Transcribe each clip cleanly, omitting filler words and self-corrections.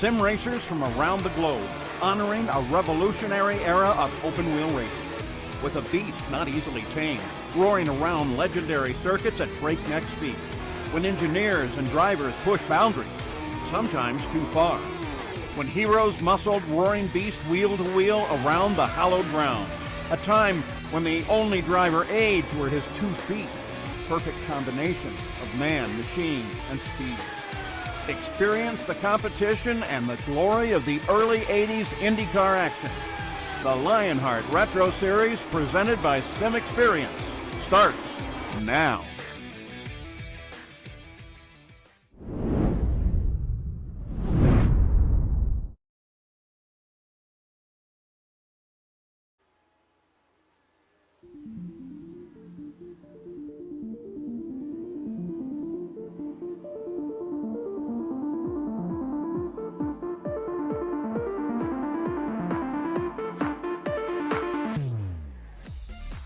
sim racers from around the globe, honoring a revolutionary era of open-wheel racing. With a beast not easily tamed, roaring around legendary circuits at breakneck speed. When engineers and drivers push boundaries, sometimes too far. When heroes muscled roaring beast wheel to wheel around the hallowed ground. A time when the only driver aids were his 2 feet. Perfect combination of man, machine, and speed. Experience the competition and the glory of the early 80s IndyCar action. The Lionheart Retro Series, presented by Sim Experience, starts now.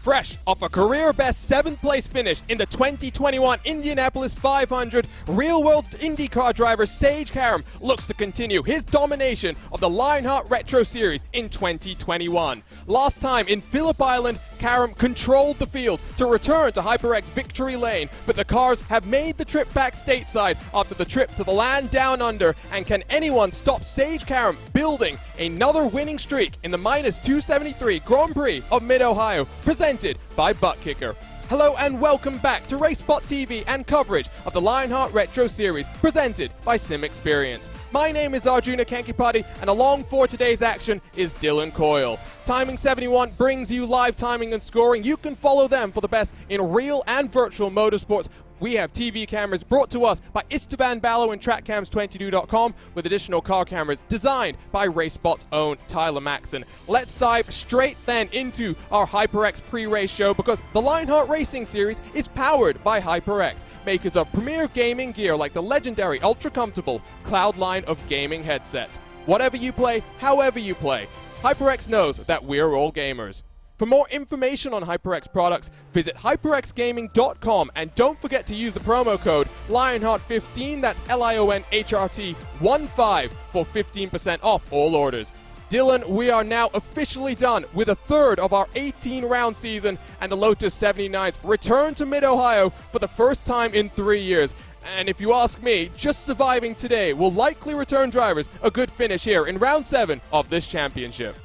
Fresh off a career-best 7th place finish in the 2021 Indianapolis 500, real-world IndyCar driver Sage Karam looks to continue his domination of the Lionheart Retro Series in 2021. Last time in Phillip Island, Karam controlled the field to return to HyperX victory lane, but the cars have made the trip back stateside after the trip to the land down under, and can anyone stop Sage Karam building another winning streak in the -273 Grand Prix of Mid-Ohio, presented by Butt Kicker. Hello and welcome back to RaceSpotTV and coverage of the Lionheart Retro Series, presented by Sim Experience. My name is Arjuna Kankipati, and along for today's action is Dylan Coyle. Timing 71 brings you live timing and scoring. You can follow them for the best in real and virtual motorsports. We have TV cameras brought to us by Istvan Ballo and TrackCams22.com, with additional car cameras designed by RaceSpot's own Tyler Maxson. Let's dive straight then into our HyperX pre-race show, because the Lionheart Racing Series is powered by HyperX, makers of premier gaming gear like the legendary ultra-comfortable Cloud line of gaming headsets. Whatever you play, however you play, HyperX knows that we're all gamers. For more information on HyperX products, visit hyperxgaming.com, and don't forget to use the promo code Lionheart15, that's LIONHRT15, for 15% off all orders. Dylan, we are now officially done with a third of our 18-round season, and the Lotus 79s return to Mid-Ohio for the first time in 3 years. And if you ask me, just surviving today will likely return drivers a good finish here in round 7 of this championship.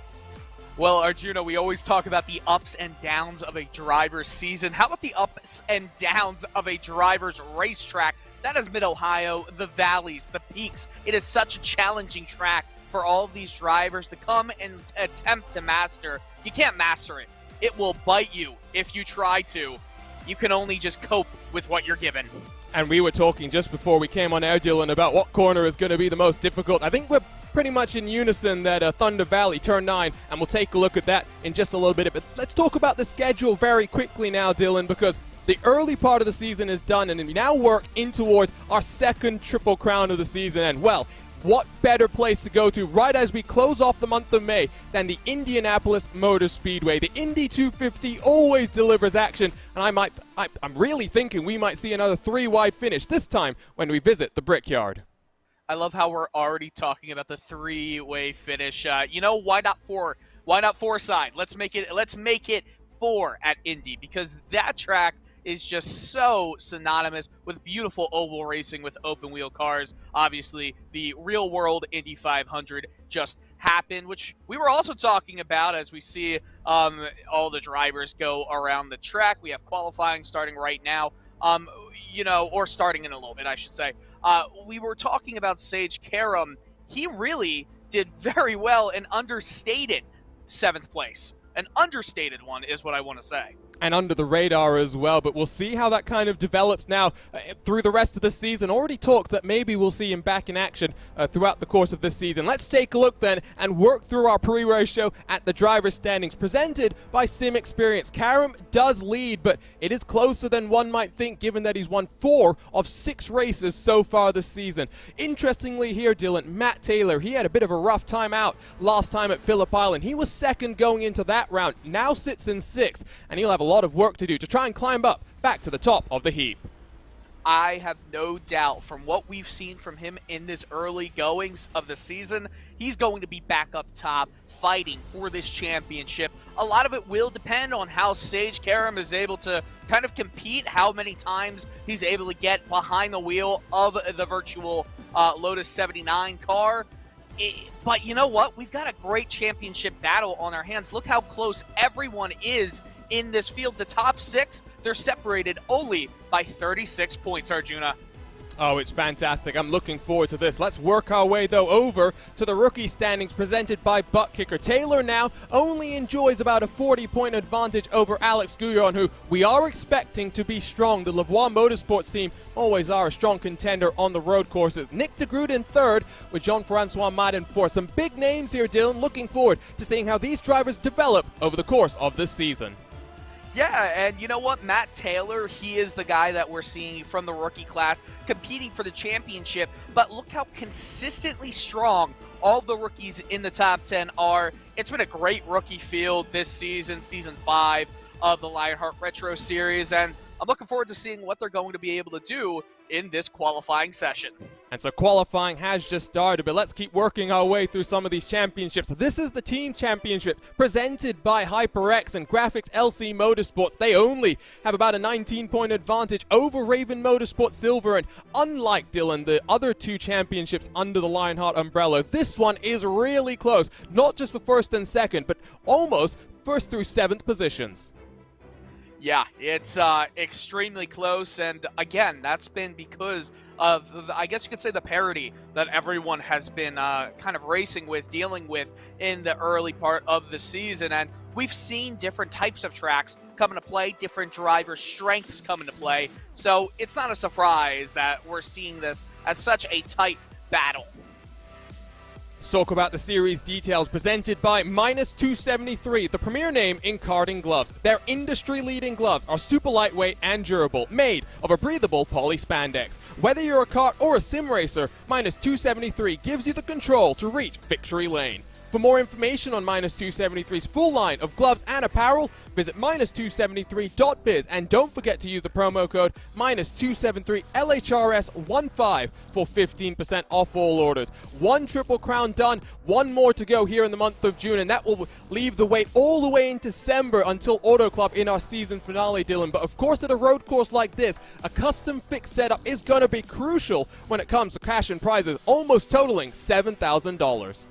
Well, Arjuna, we always talk about the ups and downs of a driver's season. How about the ups and downs of a driver's racetrack? That is Mid-Ohio, the valleys, the peaks. It is such a challenging track for all of these drivers to come and attempt to master. You can't master it. It will bite you if you try to. You can only just cope with what you're given. And we were talking just before we came on air, Dylan, about what corner is going to be the most difficult. I think we're pretty much in unison that Thunder Valley, turn 9, and we'll take a look at that in just a little bit. But let's talk about the schedule very quickly now, Dylan, because the early part of the season is done, and we now work in towards our second Triple Crown of the season. And, well, what better place to go to right as we close off the month of May than the Indianapolis Motor Speedway? The Indy 250 always delivers action, and I'm really thinking we might see another 3-wide finish this time when we visit the Brickyard. I love how we're already talking about the 3-way finish. Why not 4? Why not 4-side? Let's make it 4 at Indy, because that track is just so synonymous with beautiful oval racing with open wheel cars. Obviously, the real world Indy 500 just happened, which we were also talking about as we see all the drivers go around the track. We have qualifying starting right now, or starting in a little bit, I should say. We were talking about Sage Karam. He really did very well and understated 7th place. An understated one is what I want to say. And under the radar as well, but we'll see how that kind of develops now through the rest of the season. Already talked that maybe we'll see him back in action throughout the course of this season. Let's take a look then and work through our pre-race show at the driver standings, presented by Sim Experience. Karam does lead, but it is closer than one might think, given that he's won 4 of 6 races so far this season. Interestingly here, Dylan, Matt Taylor, he had a bit of a rough time out last time at Phillip Island. He was 2nd going into that round, now sits in 6th, and he'll have a lot of work to do to try and climb up back to the top of the heap. I have no doubt from what we've seen from him in this early goings of the season, he's going to be back up top fighting for this championship. A lot of it will depend on how Sage Karam is able to kind of compete, how many times he's able to get behind the wheel of the virtual Lotus 79 car. But you know what? We've got a great championship battle on our hands. Look how close everyone is in this field. The top 6, they're separated only by 36 points, Arjuna. Oh, it's fantastic. I'm looking forward to this. Let's work our way, though, over to the rookie standings presented by Butt Kicker. Taylor now only enjoys about a 40-point advantage over Alex Gouillon, who we are expecting to be strong. The Lavoie Motorsports team always are a strong contender on the road courses. Nick de Groot in 3rd with Jean-Francois Mad in 4th. Some big names here, Dylan. Looking forward to seeing how these drivers develop over the course of this season. Yeah, and you know what? Matt Taylor, he is the guy that we're seeing from the rookie class competing for the championship. But look how consistently strong all the rookies in the top 10 are. It's been a great rookie field this season, Season 5 of the Lionheart Retro Series, and I'm looking forward to seeing what they're going to be able to do in this qualifying session. And so qualifying has just started, but let's keep working our way through some of these championships. This is the team championship presented by HyperX and Graphics LC Motorsports. They only have about a 19-point advantage over Raven Motorsports Silver, and unlike, Dylan, the other 2 championships under the Lionheart umbrella, this one is really close, not just for 1st and 2nd, but almost 1st through 7th positions. Yeah, it's extremely close, and again, that's been because of, I guess you could say, the parity that everyone has been kind of racing with, dealing with in the early part of the season, and we've seen different types of tracks come into play, different driver strengths come into play, so it's not a surprise that we're seeing this as such a tight battle. Let's talk about the series details presented by -273, the premier name in karting gloves. Their industry-leading gloves are super lightweight and durable, made of a breathable poly spandex. Whether you're a kart or a sim racer, -273 gives you the control to reach victory lane. For more information on -273's full line of gloves and apparel, visit -273.biz, and don't forget to use the promo code -273LHRS15 for 15% off all orders. 1 Triple Crown done, 1 more to go here in the month of June, and that will leave the wait all the way in December until Auto Club in our season finale, Dylan. But of course, at a road course like this, a custom fixed setup is going to be crucial when it comes to cash and prizes, almost totaling $7,000.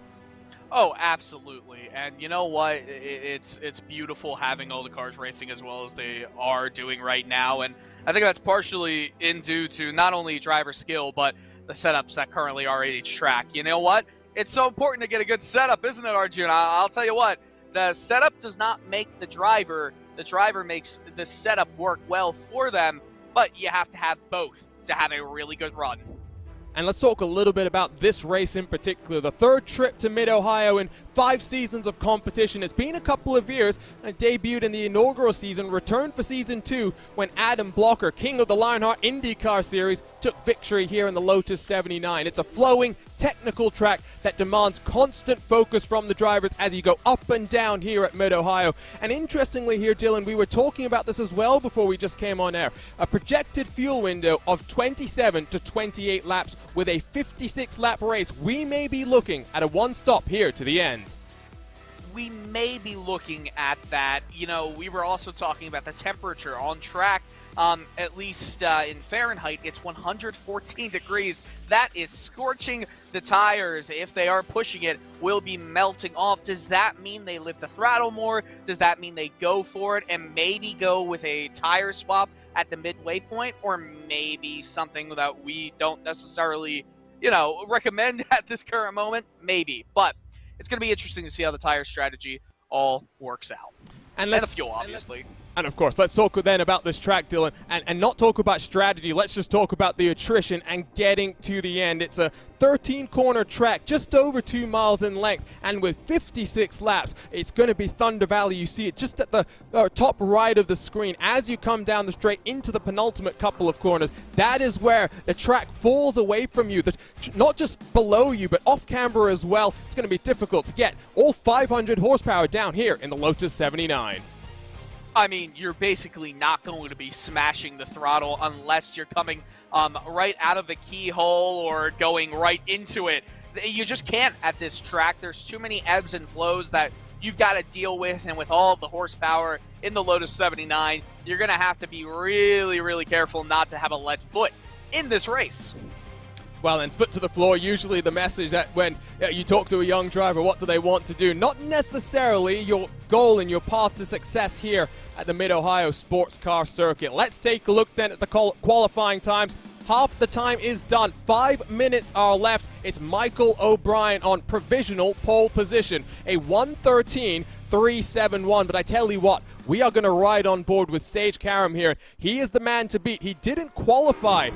Oh, absolutely. And you know what? It's beautiful having all the cars racing as well as they are doing right now. And I think that's partially due to not only driver skill, but the setups that currently are at each track. You know what? It's so important to get a good setup, isn't it, Arjun? I'll tell you what. The setup does not make the driver. The driver makes the setup work well for them. But you have to have both to have a really good run. And let's talk a little bit about this race in particular. The 3rd trip to Mid-Ohio in 5 seasons of competition. It's been a couple of years, and debuted in the inaugural season, returned for Season 2 when Adam Blocker, king of the Lionheart IndyCar Series, took victory here in the Lotus 79. It's a flowing, technical track that demands constant focus from the drivers as you go up and down here at Mid-Ohio. And interestingly here, Dylan, we were talking about this as well before we just came on air. A projected fuel window of 27 to 28 laps with a 56-lap race. We may be looking at a one-stop here to the end. We may be looking at that. You know, we were also talking about the temperature on track. At least in Fahrenheit, it's 114 degrees. That is scorching. The tires, if they are pushing it, will be melting off. Does that mean they lift the throttle more? Does that mean they go for it and maybe go with a tire swap at the midway point? Or maybe something that we don't necessarily, you know, recommend at this current moment? Maybe. But it's going to be interesting to see how the tire strategy all works out. And the fuel, obviously. And of course, let's talk then about this track, Dylan, and not talk about strategy. Let's just talk about the attrition and getting to the end. It's a 13-corner track, just over 2 miles in length, and with 56 laps, it's going to be Thunder Valley. You see it just at the top right of the screen. As you come down the straight into the penultimate couple of corners, that is where the track falls away from you, not just below you, but off camber as well. It's going to be difficult to get all 500 horsepower down here in the Lotus 79. I mean, you're basically not going to be smashing the throttle unless you're coming right out of the keyhole or going right into it. You just can't at this track. There's too many ebbs and flows that you've got to deal with, and with all of the horsepower in the Lotus 79, you're going to have to be really, really careful not to have a lead foot in this race. Well, and foot to the floor, usually the message that when you talk to a young driver, what do they want to do? Not necessarily your goal and your path to success here at the Mid-Ohio Sports Car Circuit. Let's take a look then at the qualifying times. Half the time is done. 5 minutes are left. It's Michael O'Brien on provisional pole position. A 1:13.371. But I tell you what, we are going to ride on board with Sage Karam here. He is the man to beat. He didn't qualify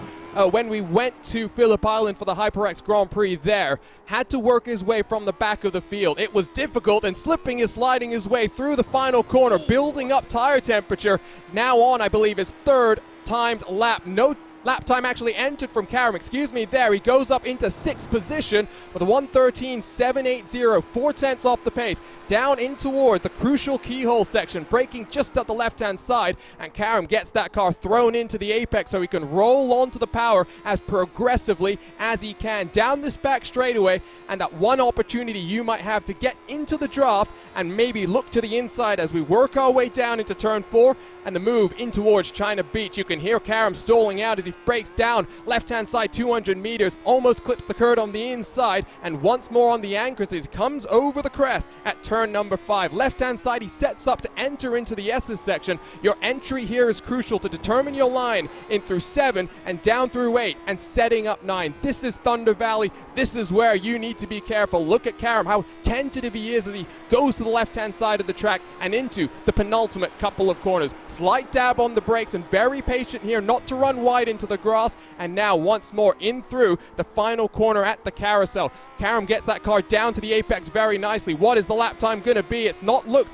when we went to Phillip Island for the HyperX Grand Prix there. Had to work his way from the back of the field. It was difficult, and slipping and sliding his way through the final corner, building up tire temperature. Now on, I believe, his third timed lap. No lap time actually entered from Karam. Excuse me there. He goes up into 6th position with a 1:13.780, 4/10 off the pace. Down in toward the crucial keyhole section, braking just at the left-hand side, and Karam gets that car thrown into the apex so he can roll onto the power as progressively as he can down this back straightaway. And that one opportunity you might have to get into the draft and maybe look to the inside as we work our way down into turn 4 and the move in towards China Beach. You can hear Karam stalling out as he breaks down left-hand side 200 meters, almost clips the curve on the inside, and once more on the anchors as he comes over the crest at turn number 5. Left-hand side, he sets up to enter into the S's section. Your entry here is crucial to determine your line in through 7 and down through 8 and setting up 9. This is Thunder Valley. This is where you need to be careful. Look at Karam, how tentative he is as he goes to the left-hand side of the track and into the penultimate couple of corners. Slight dab on the brakes and very patient here not to run wide into the grass. And now once more in through the final corner at the carousel. Karam gets that car down to the apex very nicely. What is the lap time going to be? It's not looked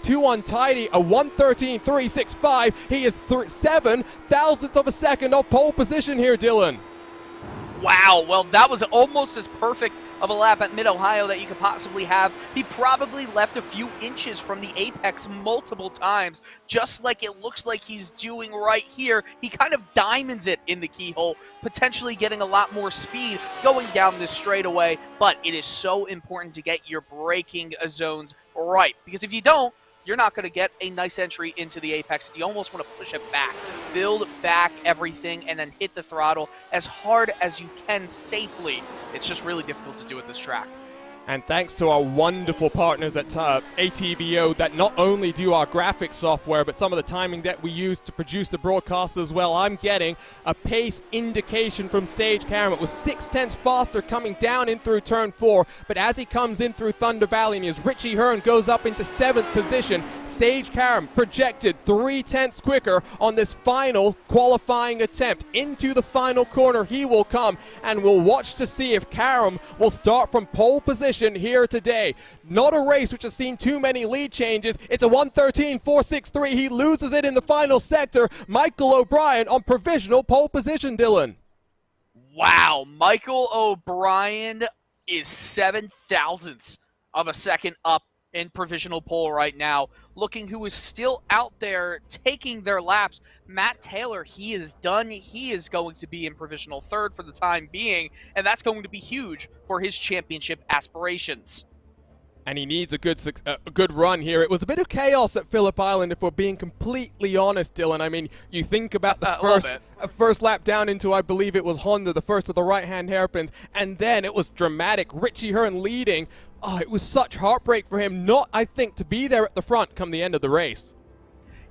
too untidy. A 1:13.365. He is 7 thousandths of a second off pole position here, Dylan. Wow, well, that was almost as perfect of a lap at Mid-Ohio that you could possibly have. He probably left a few inches from the apex multiple times, just like it looks like he's doing right here. He kind of diamonds it in the keyhole, potentially getting a lot more speed going down this straightaway, but it is so important to get your braking zones right, because if you don't, you're not going to get a nice entry into the apex. You almost want to push it back, build back everything, and then hit the throttle as hard as you can safely. It's just really difficult to do at this track. And thanks to our wonderful partners at ATVO that not only do our graphics software, but some of the timing that we use to produce the broadcast as well, I'm getting a pace indication from Sage Karam. It was 6/10 faster coming down in through turn 4, but as he comes in through Thunder Valley and as Richie Hearn goes up into 7th position, Sage Karam projected 3/10 quicker on this final qualifying attempt. Into the final corner he will come, and we'll watch to see if Karam will start from pole position here today. Not a race which has seen too many lead changes. It's a 1:13.463. He loses it in the final sector. Michael O'Brien on provisional pole position, Dylan. Wow, Michael O'Brien is 7 thousandths of a second up in provisional pole right now. Looking who is still out there taking their laps. Matt Taylor, he is done. He is going to be in provisional 3rd for the time being, and that's going to be huge for his championship aspirations. And he needs a good run here. It was a bit of chaos at Phillip Island, if we're being completely honest, Dylan. I mean, you think about the first lap down into, I believe it was Honda, the first of the right-hand hairpins, and then it was dramatic. Richie Hearn leading. Oh, it was such heartbreak for him not, I think, to be there at the front come the end of the race.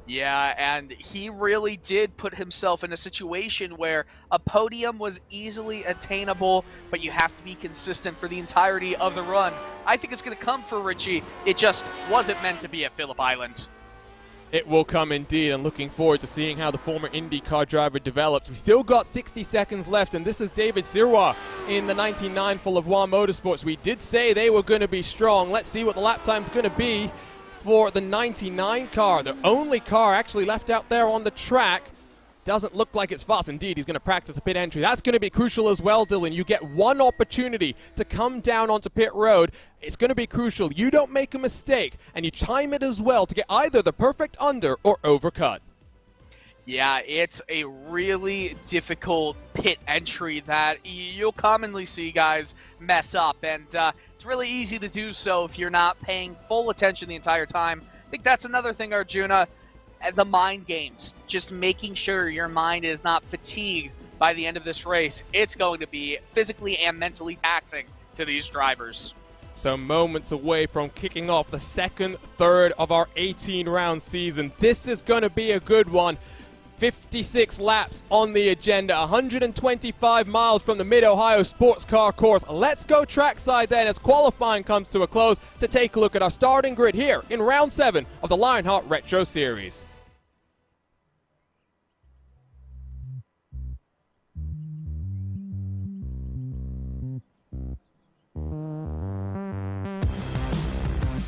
Yeah, and he really did put himself in a situation where a podium was easily attainable, but you have to be consistent for the entirety of the run. I think it's going to come for Richie. It just wasn't meant to be at Phillip Island. It will come indeed, and looking forward to seeing how the former IndyCar driver develops. We still got 60 seconds left, and this is David Sirois in the 99 for Lavoie Motorsports. We did say they were going to be strong. Let's see what the lap time's going to be for the 99 car, the only car actually left out there on the track. doesn't look like it's fast. Indeed, he's going to practice a pit entry. That's going to be crucial as well, Dylan. You get one opportunity to come down onto pit road. It's going to be crucial. You don't make a mistake, and you time it as well to get either the perfect under or overcut. Yeah, it's a really difficult pit entry that you'll commonly see guys mess up, and it's really easy to do so if you're not paying full attention the entire time. I think that's another thing, Arjuna, the mind games. Just making sure your mind is not fatigued by the end of this race. It's going to be physically and mentally taxing to these drivers. So moments away from kicking off the second third of our 18-round season. This is going to be a good one. 56 laps on the agenda, 125 miles from the Mid-Ohio Sports Car Course. Let's go trackside then as qualifying comes to a close to take a look at our starting grid here in round 7 of the Lionheart Retro Series.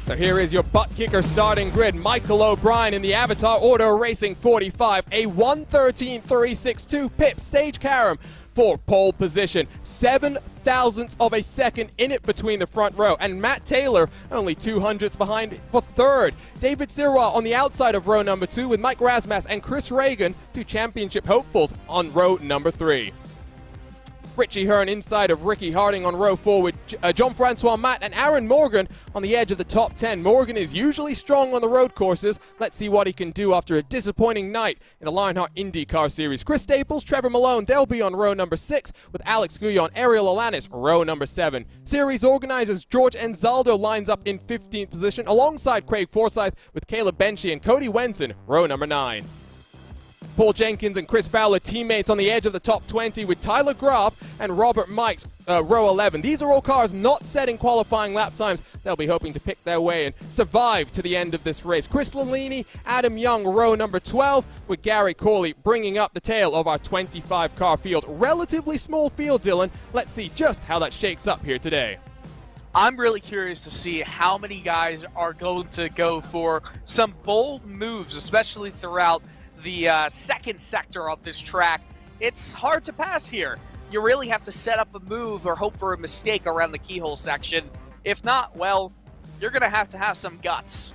So here is your butt kicker starting grid. Michael O'Brien in the Avatar Auto Racing 45, a 1:13.362 pip. Sage Karam for pole position, 0.07 of a second in it between the front row, and Matt Taylor only 0.02 behind for third. David Sirois on the outside of row number 2 with Mike Rasmas and Chris Reagan, 2 championship hopefuls on row number 3. Richie Hearn inside of Ricky Harding on row 4 with Jean-Francois Matt and Aaron Morgan on the edge of the top 10. Morgan is usually strong on the road courses. Let's see what he can do after a disappointing night in the Lionheart IndyCar Series. Chris Staples, Trevor Malone, they'll be on row number 6 with Alex Guyon, Ariel Alanis, row number 7. Series organizers George Enzaldo lines up in 15th position alongside Craig Forsyth with Caleb Benchy and Cody Wenson, row number 9. Paul Jenkins and Chris Fowler teammates on the edge of the top 20 with Tyler Graf and Robert Mikes, row 11. These are all cars not setting qualifying lap times. They'll be hoping to pick their way and survive to the end of this race. Chris Lalini, Adam Young, row number 12, with Gary Corley bringing up the tail of our 25-car field. Relatively small field, Dylan. Let's see just how that shakes up here today. I'm really curious to see how many guys are going to go for some bold moves, especially throughout the second sector of this track. It's hard to pass here. You really have to set up a move or hope for a mistake around the keyhole section. If not, well, you're going to have some guts.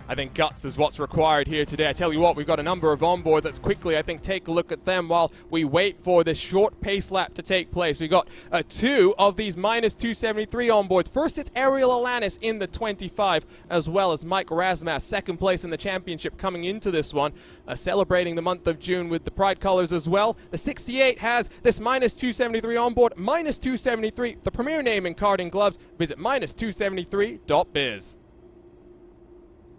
I think guts is what's required here today. I tell you what, we've got a number of onboards. Let's quickly, I think, take a look at them while we wait for this short pace lap to take place. We've got 2 of these minus 273 onboards. First, it's Ariel Alanis in the 25, as well as Mike Rasmas, second place in the championship coming into this one, celebrating the month of June with the Pride colors as well. The 68 has this minus 273 onboard, minus 273, the premier name in karting gloves. Visit minus273.biz.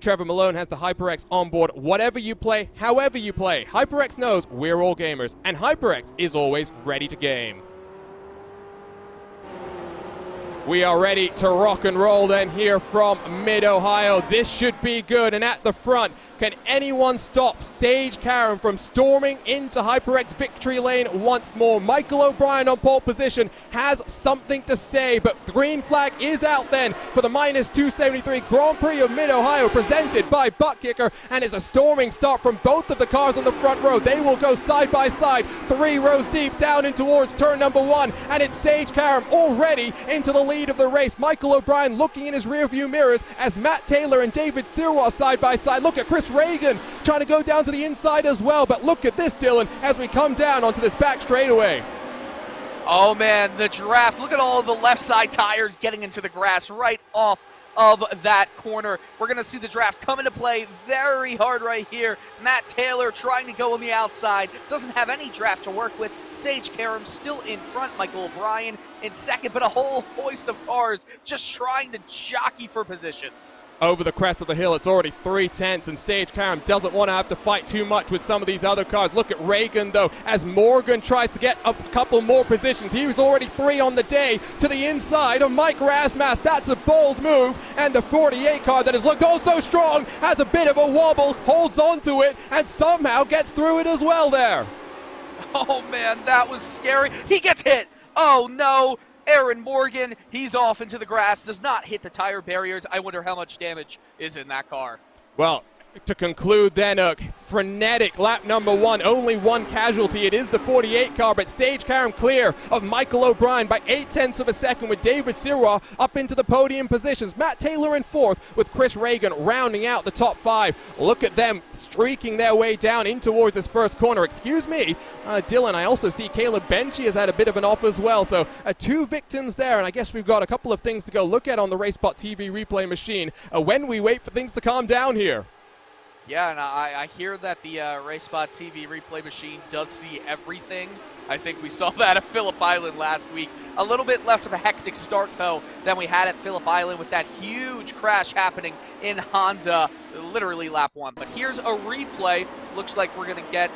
Trevor Malone has the HyperX on board. Whatever you play, however you play, HyperX knows we're all gamers, and HyperX is always ready to game. We are ready to rock and roll then here from Mid-Ohio. This should be good, and at the front, can anyone stop Sage Karam from storming into HyperX victory lane once more? Michael O'Brien on pole position has something to say, but green flag is out then for the minus 273 Grand Prix of Mid-Ohio presented by Butt Kicker, and it's a storming start from both of the cars on the front row. They will go side by side, 3 rows deep down in towards turn number 1, and it's Sage Karam already into the lead of the race. Michael O'Brien looking in his rearview mirrors as Matt Taylor and David Sirois side by side. Look at Chris Reagan trying to go down to the inside as well, but look at this, Dylan, as we come down onto this back straightaway. Oh man, the draft. Look at all of the left side tires getting into the grass right off of that corner. We're going to see the draft come into play very hard right here. Matt Taylor trying to go on the outside. Doesn't have any draft to work with. Sage Karam still in front. Michael O'Brien in second, but a whole hoist of cars just trying to jockey for position. Over the crest of the hill, it's already 3/10, and Sage Karam doesn't want to have to fight too much with some of these other cars. Look at Reagan, though, as Morgan tries to get a couple more positions. He was already 3 on the day to the inside of Mike Rasmas. That's a bold move, and the 48 car that has looked oh so strong has a bit of a wobble, holds onto it, and somehow gets through it as well there. Oh, man, that was scary. He gets hit. Oh, no. Aaron Morgan, he's off into the grass, does not hit the tire barriers. I wonder how much damage is in that car. Well, To conclude then, a frenetic lap number 1, only one casualty. It is the 48 car, but Sage Karam clear of Michael O'Brien by 0.8 of a second, with David Sirois up into the podium positions. Matt Taylor in 4th, with Chris Reagan rounding out the top 5. Look at them streaking their way down in towards this first corner. Excuse me, Dylan, I also see Caleb Benchy has had a bit of an off as well. So 2 victims there, and I guess we've got a couple of things to go look at on the RaceSpotTV replay machine when we wait for things to calm down here. Yeah, and I hear that the RaceSpotTV replay machine does see everything. I think we saw that at Phillip Island last week. A little bit less of a hectic start, though, than we had at Phillip Island with that huge crash happening in Honda, literally lap 1. But here's a replay. Looks like we're going to get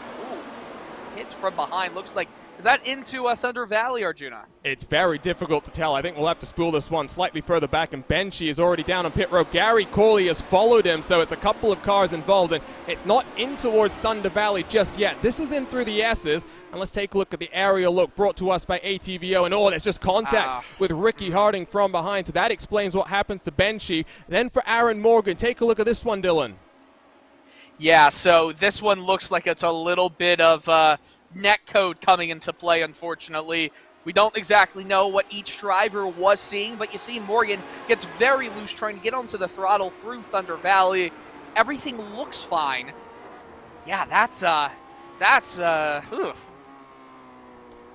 hits from behind. Looks like, is that into Thunder Valley, Arjuna? It's very difficult to tell. I think we'll have to spool this one slightly further back, and Benchy is already down on pit road. Gary Corley has followed him, so it's a couple of cars involved, and it's not in towards Thunder Valley just yet. This is in through the S's, and let's take a look at the aerial look brought to us by ATVO, and there's just contact with Ricky Harding from behind, so that explains what happens to Benchy. Then for Aaron Morgan, take a look at this one, Dylan. Yeah, so this one looks like it's a little bit of net code coming into play, unfortunately. We don't exactly know what each driver was seeing, but you see Morgan gets very loose trying to get onto the throttle through Thunder Valley. Everything looks fine. Yeah, that's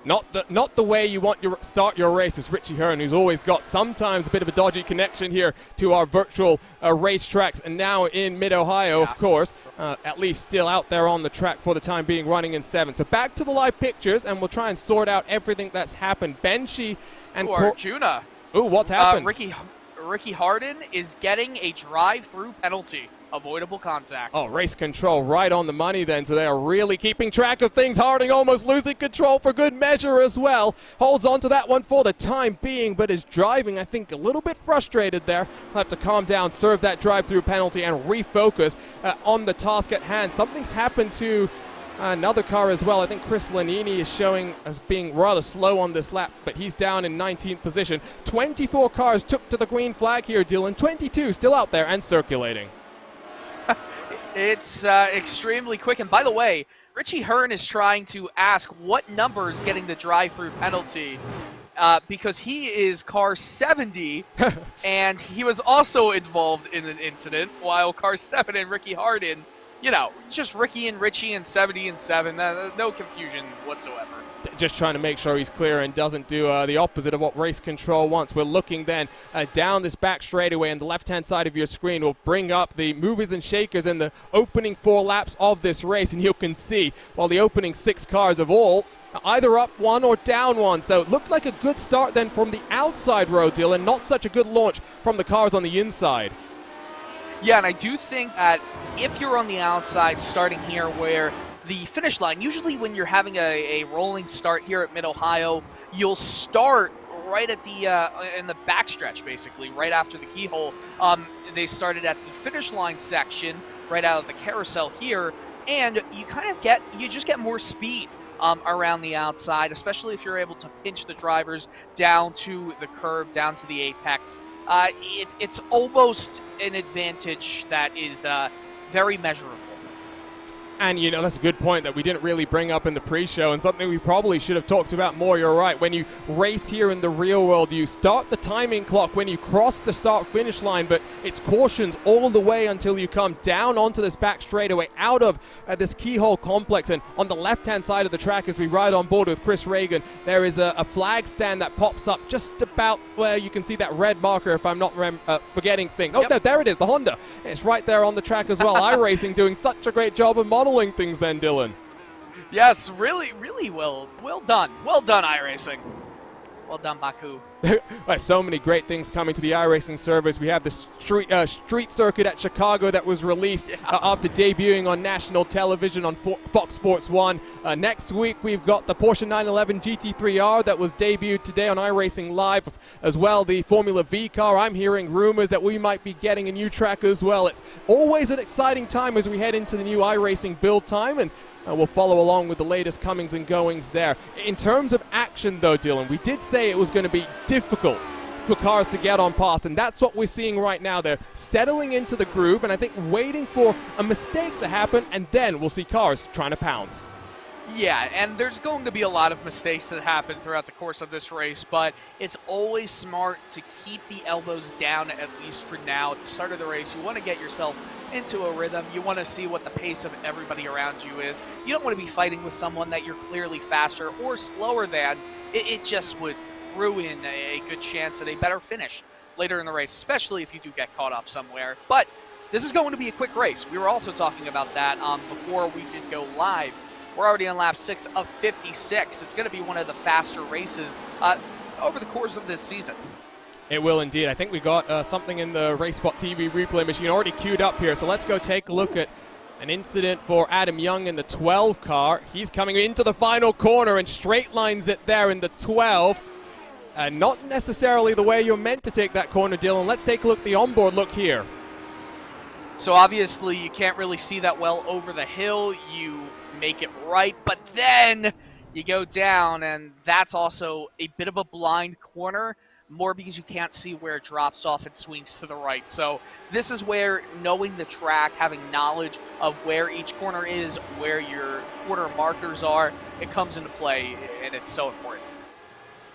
Not the way you want to start your race, is Richie Hearn, who's always got sometimes a bit of a dodgy connection here to our virtual racetracks, and now in Mid-Ohio, of course, at least still out there on the track for the time being, running in 7th. So back to the live pictures, and we'll try and sort out everything that's happened. Benchy and Arjuna. Ooh, what's happened? Ricky Hardin is getting a drive-through penalty. Avoidable contact. Oh, race control right on the money then, so they are really keeping track of things. Harding almost losing control for good measure as well. Holds on to that one for the time being, but is driving, I think, a little bit frustrated there. He'll have to calm down, serve that drive-through penalty, and refocus on the task at hand. Something's happened to another car as well. I think Chris Lanini is showing as being rather slow on this lap, but he's down in 19th position. 24 cars took to the green flag here, Dylan. 22 still out there and circulating. It's extremely quick. And by the way, Richie Hearn is trying to ask what number is getting the drive-through penalty because he is car 70, and he was also involved in an incident, while car 7 and Ricky Hardin, just Ricky and Richie and 70 and 7, no confusion whatsoever. Just trying to make sure he's clear and doesn't do the opposite of what race control wants. We're looking then down this back straightaway, and the left-hand side of your screen will bring up the movers and shakers in the opening 4 laps of this race, and you can see, while the opening 6 cars have all either up 1 or down 1. So it looked like a good start then from the outside row, Dylan. Not such a good launch from the cars on the inside. Yeah, and I do think that if you're on the outside starting here where the finish line, usually when you're having a rolling start here at Mid-Ohio, you'll start right at the in the backstretch, basically, right after the keyhole. They started at the finish line section, right out of the carousel here, and you just get more speed around the outside, especially if you're able to pinch the drivers down to the curb, down to the apex. It's almost an advantage that is very measurable. And, that's a good point that we didn't really bring up in the pre-show, and something we probably should have talked about more. You're right. When you race here in the real world, you start the timing clock when you cross the start-finish line, but it's cautions all the way until you come down onto this back straightaway out of this keyhole complex. And on the left-hand side of the track, as we ride on board with Chris Reagan, there is a flag stand that pops up just about where you can see that red marker, if I'm not forgetting things. Oh, yep. No, there it is, the Honda. It's right there on the track as well. iRacing doing such a great job of modeling things then, Dylan. Yes, really, really well done. Well done, iRacing. Well done, Baku. So many great things coming to the iRacing service. We have the street circuit at Chicago that was released after debuting on national television on Fox Sports 1. Next week, we've got the Porsche 911 GT3R that was debuted today on iRacing Live, as well the Formula V car. I'm hearing rumors that we might be getting a new track as well. It's always an exciting time as we head into the new iRacing build time, and we'll follow along with the latest comings and goings there. In terms of action, though, Dylan, we did say it was going to be difficult for cars to get on past, and that's what we're seeing right now. They're settling into the groove, and I think waiting for a mistake to happen, and then we'll see cars trying to pounce. Yeah, and there's going to be a lot of mistakes that happen throughout the course of this race, but it's always smart to keep the elbows down, at least for now. At the start of the race, you want to get yourself into a rhythm. You want to see what the pace of everybody around you is. You don't want to be fighting with someone that you're clearly faster or slower than. It just would ruin a good chance at a better finish later in the race, especially if you do get caught up somewhere. But this is going to be a quick race. We were also talking about that before we did go live. We're already on lap 6 of 56. It's going to be one of the faster races over the course of this season. It will indeed. I think we got something in the RaceSpotTV replay machine already queued up here. So let's go take a look at an incident for Adam Young in the 12 car. He's coming into the final corner and straight lines it there in the 12. Not necessarily the way you're meant to take that corner, Dylan. Let's take a look at the onboard look here. So obviously you can't really see that well over the hill. You make it right, but then you go down, and that's also a bit of a blind corner, more because you can't see where it drops off and swings to the right. So this is where knowing the track, having knowledge of where each corner is, where your corner markers are, it comes into play, and it's so important.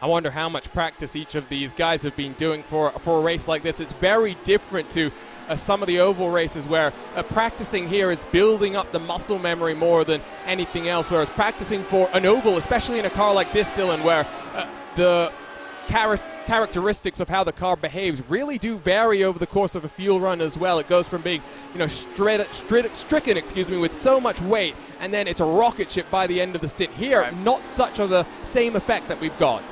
I wonder how much practice each of these guys have been doing for a race like this. It's very different to some of the oval races where practicing here is building up the muscle memory more than anything else, whereas practicing for an oval, especially in a car like this, Dylan, where the characteristics of how the car behaves really do vary over the course of a fuel run as well. It goes from being, stricken, with so much weight, and then it's a rocket ship by the end of the stint. Here, right. Not such of the same effect that we've got.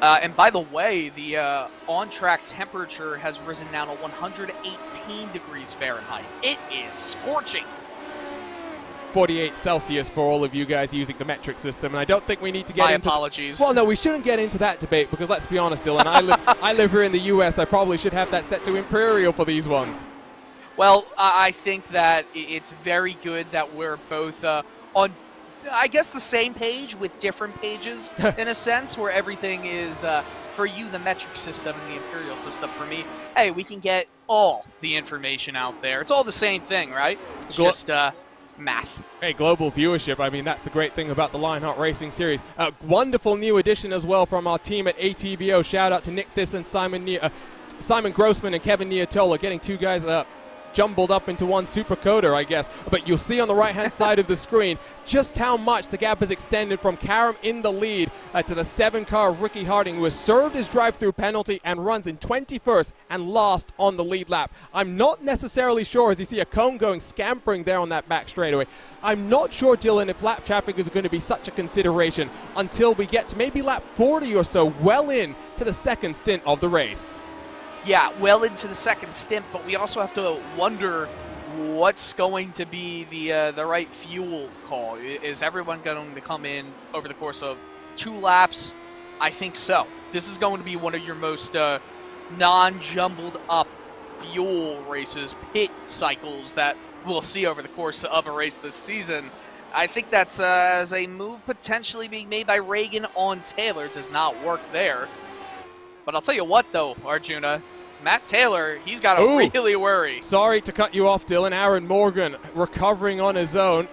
And by the way, the on-track temperature has risen now to 118 degrees Fahrenheit. It is scorching. 48 Celsius for all of you guys using the metric system, and I don't think we need to get into... My apologies. Well, no, we shouldn't get into that debate, because let's be honest, Dylan, I live here in the U.S. I probably should have that set to Imperial for these ones. Well, I think that it's very good that we're both on, I guess, the same page with different pages, in a sense, where everything is, for you, the metric system, and the Imperial system. For me, hey, we can get all the information out there. It's all the same thing, right? It's just math. Hey, global viewership. I mean, that's the great thing about the Lionheart Racing Series. A wonderful new addition as well from our team at ATVO. Shout out to Nick Thyssen, Simon Grossman, and Kevin Niatola, getting two guys jumbled up into one super coder, I guess. But you'll see on the right-hand side of the screen just how much the gap has extended from Karam in the lead to the 7-car of Ricky Harding, who has served his drive-through penalty and runs in 21st and last on the lead lap. I'm not necessarily sure, as you see a cone going scampering there on that back straightaway, I'm not sure, Dylan, if lap traffic is going to be such a consideration until we get to maybe lap 40 or so, well in to the second stint of the race. Yeah, well into the second stint, but we also have to wonder what's going to be the right fuel call. Is everyone going to come in over the course of 2 laps? I think so. This is going to be one of your most non-jumbled up fuel races, pit cycles that we'll see over the course of a race this season. I think that's as a move potentially being made by Reagan on Taylor. It does not work there. But I'll tell you what, though, Arjuna, Matt Taylor, he's got to really worry. Sorry to cut you off, Dylan. Aaron Morgan recovering on his own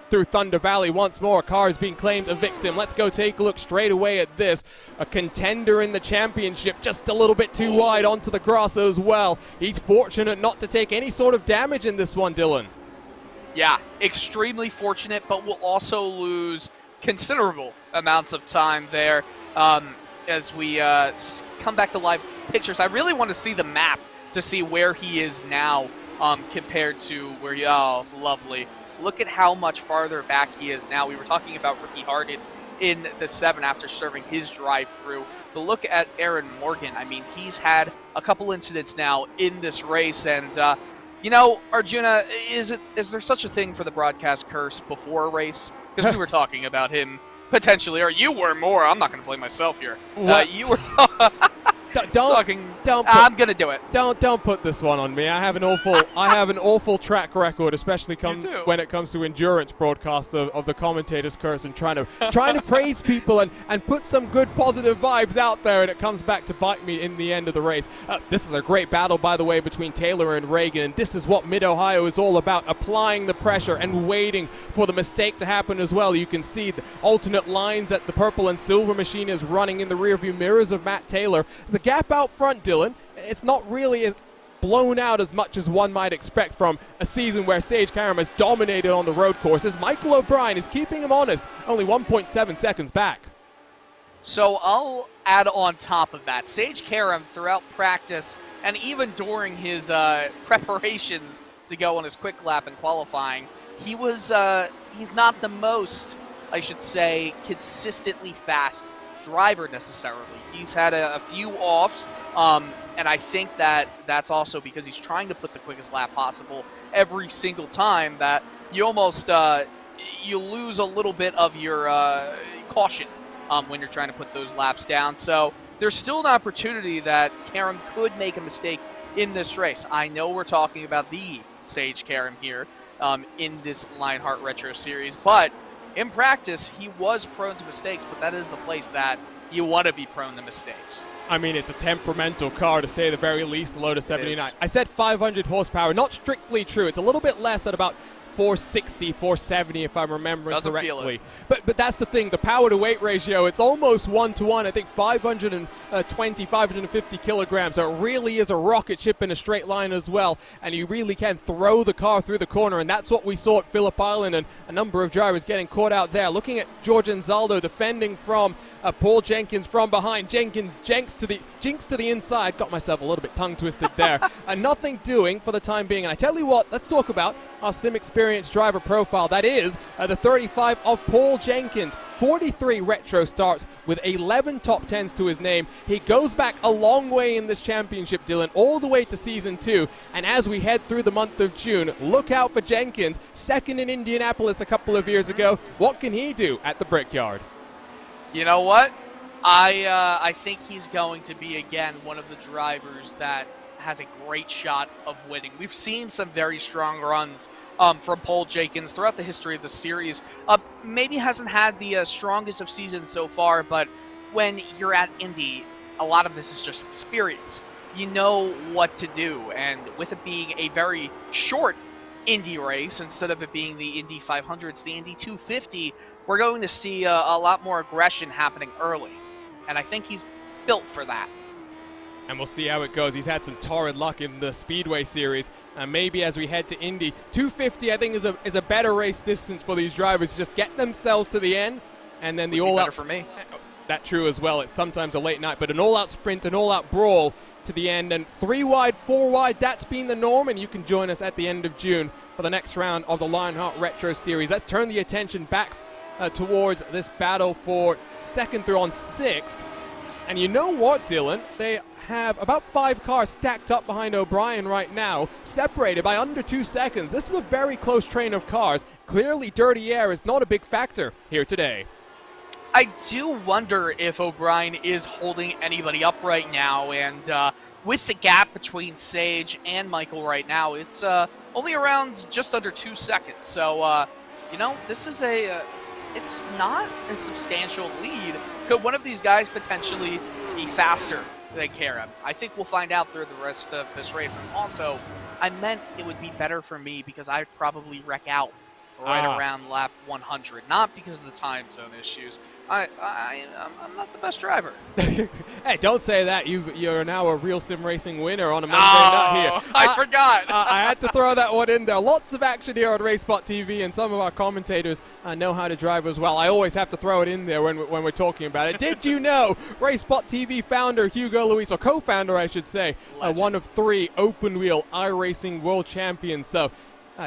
through Thunder Valley once more. Car is being claimed a victim. Let's go take a look straight away at this. A contender in the championship, just a little bit too wide onto the grass as well. He's fortunate not to take any sort of damage in this one, Dylan. Yeah, extremely fortunate, but will also lose considerable amounts of time there. As we come back to live pictures, I really want to see the map to see where he is now compared to where he... Oh, lovely. Look at how much farther back he is now. We were talking about Ricky Harding in the 7 after serving his drive-through. But look at Aaron Morgan. I mean, he's had a couple incidents now in this race. And, Arjuna, is there such a thing for the broadcast curse before a race? Because we were talking about him potentially, or you were more. I'm not going to blame myself here. You were. I'm gonna do it. Don't put this one on me. I have an awful track record, especially when it comes to endurance broadcasts of the commentators' curse and trying to praise people and put some good positive vibes out there, and it comes back to bite me in the end of the race. This is a great battle, by the way, between Taylor and Reagan, and this is what Mid-Ohio is all about, applying the pressure and waiting for the mistake to happen as well. You can see the alternate lines that the purple and silver machine is running in the rearview mirrors of Matt Taylor. The gap out front, Dylan, it's not really as blown out as much as one might expect from a season where Sage Karam has dominated on the road courses. Michael O'Brien is keeping him honest, only 1.7 seconds back. So I'll add on top of that, Sage Karam throughout practice and even during his preparations to go on his quick lap in qualifying, he's not the most, I should say, consistently fast driver necessarily. He's had a few offs, and I think that's also because he's trying to put the quickest lap possible every single time, that you almost you lose a little bit of your caution when you're trying to put those laps down. So there's still an opportunity that Karam could make a mistake in this race. I know we're talking about the Sage Karam here in this Lionheart Retro Series, but in practice, he was prone to mistakes, but that is the place that you want to be prone to mistakes. I mean, it's a temperamental car, to say the very least, the Lotus 79. I said 500 horsepower, not strictly true. It's a little bit less at about 460, 470, if I'm remembering correctly. But that's the thing, the power to weight ratio, it's almost 1-to-1. I think 520, 550 kilograms. So it really is a rocket ship in a straight line as well. And you really can throw the car through the corner. And that's what we saw at Phillip Island, and a number of drivers getting caught out there. Looking at George Anzaldo defending from Paul Jenkins from behind. Jenkins jinx to the inside. Got myself a little bit tongue-twisted there. And nothing doing for the time being. And I tell you what, let's talk about our sim experience driver profile. That is the 35 of Paul Jenkins. 43 retro starts with 11 top 10s to his name. He goes back a long way in this championship, Dylan, all the way to season 2. And as we head through the month of June, look out for Jenkins. Second in Indianapolis a couple of years ago. What can he do at the Brickyard? You know what? I think he's going to be, again, one of the drivers that has a great shot of winning. We've seen some very strong runs from Paul Jenkins throughout the history of the series. Maybe hasn't had the strongest of seasons so far, but when you're at Indy, a lot of this is just experience. You know what to do, and with it being a very short Indy race, instead of it being the Indy 500, it's the Indy 250, we're going to see a lot more aggression happening early. And I think he's built for that. And we'll see how it goes. He's had some torrid luck in the Speedway Series. Maybe as we head to Indy, 250 I think is a better race distance for these drivers. Just get themselves to the end, and then the all-out. For me. That's true as well. It's sometimes a late night, but an all-out sprint, an all-out brawl to the end. And 3 wide, 4 wide, that's been the norm. And you can join us at the end of June for the next round of the Lionheart Retro Series. Let's turn the attention back towards this battle for 2nd through on 6th. And you know what, Dylan? They have about 5 cars stacked up behind O'Brien right now, separated by under 2 seconds. This is a very close train of cars. Clearly, dirty air is not a big factor here today. I do wonder if O'Brien is holding anybody up right now, and with the gap between Sage and Michael right now, it's only around just under 2 seconds. So, you know, this is it's not a substantial lead. Could one of these guys potentially be faster than Karam? I think we'll find out through the rest of this race. And also, I meant it would be better for me because I'd probably wreck out right around lap 100. Not because of the time zone issues. I'm not the best driver. Hey, don't say that. You're now a real sim racing winner on a Monday night here. I forgot. I had to throw that one in there. Lots of action here on RaceSpotTV, and some of our commentators know how to drive as well. I always have to throw it in there when we're talking about it. Did you know RaceSpotTV founder Hugo Luis, or co-founder I should say, one of 3 open-wheel iRacing world champions. So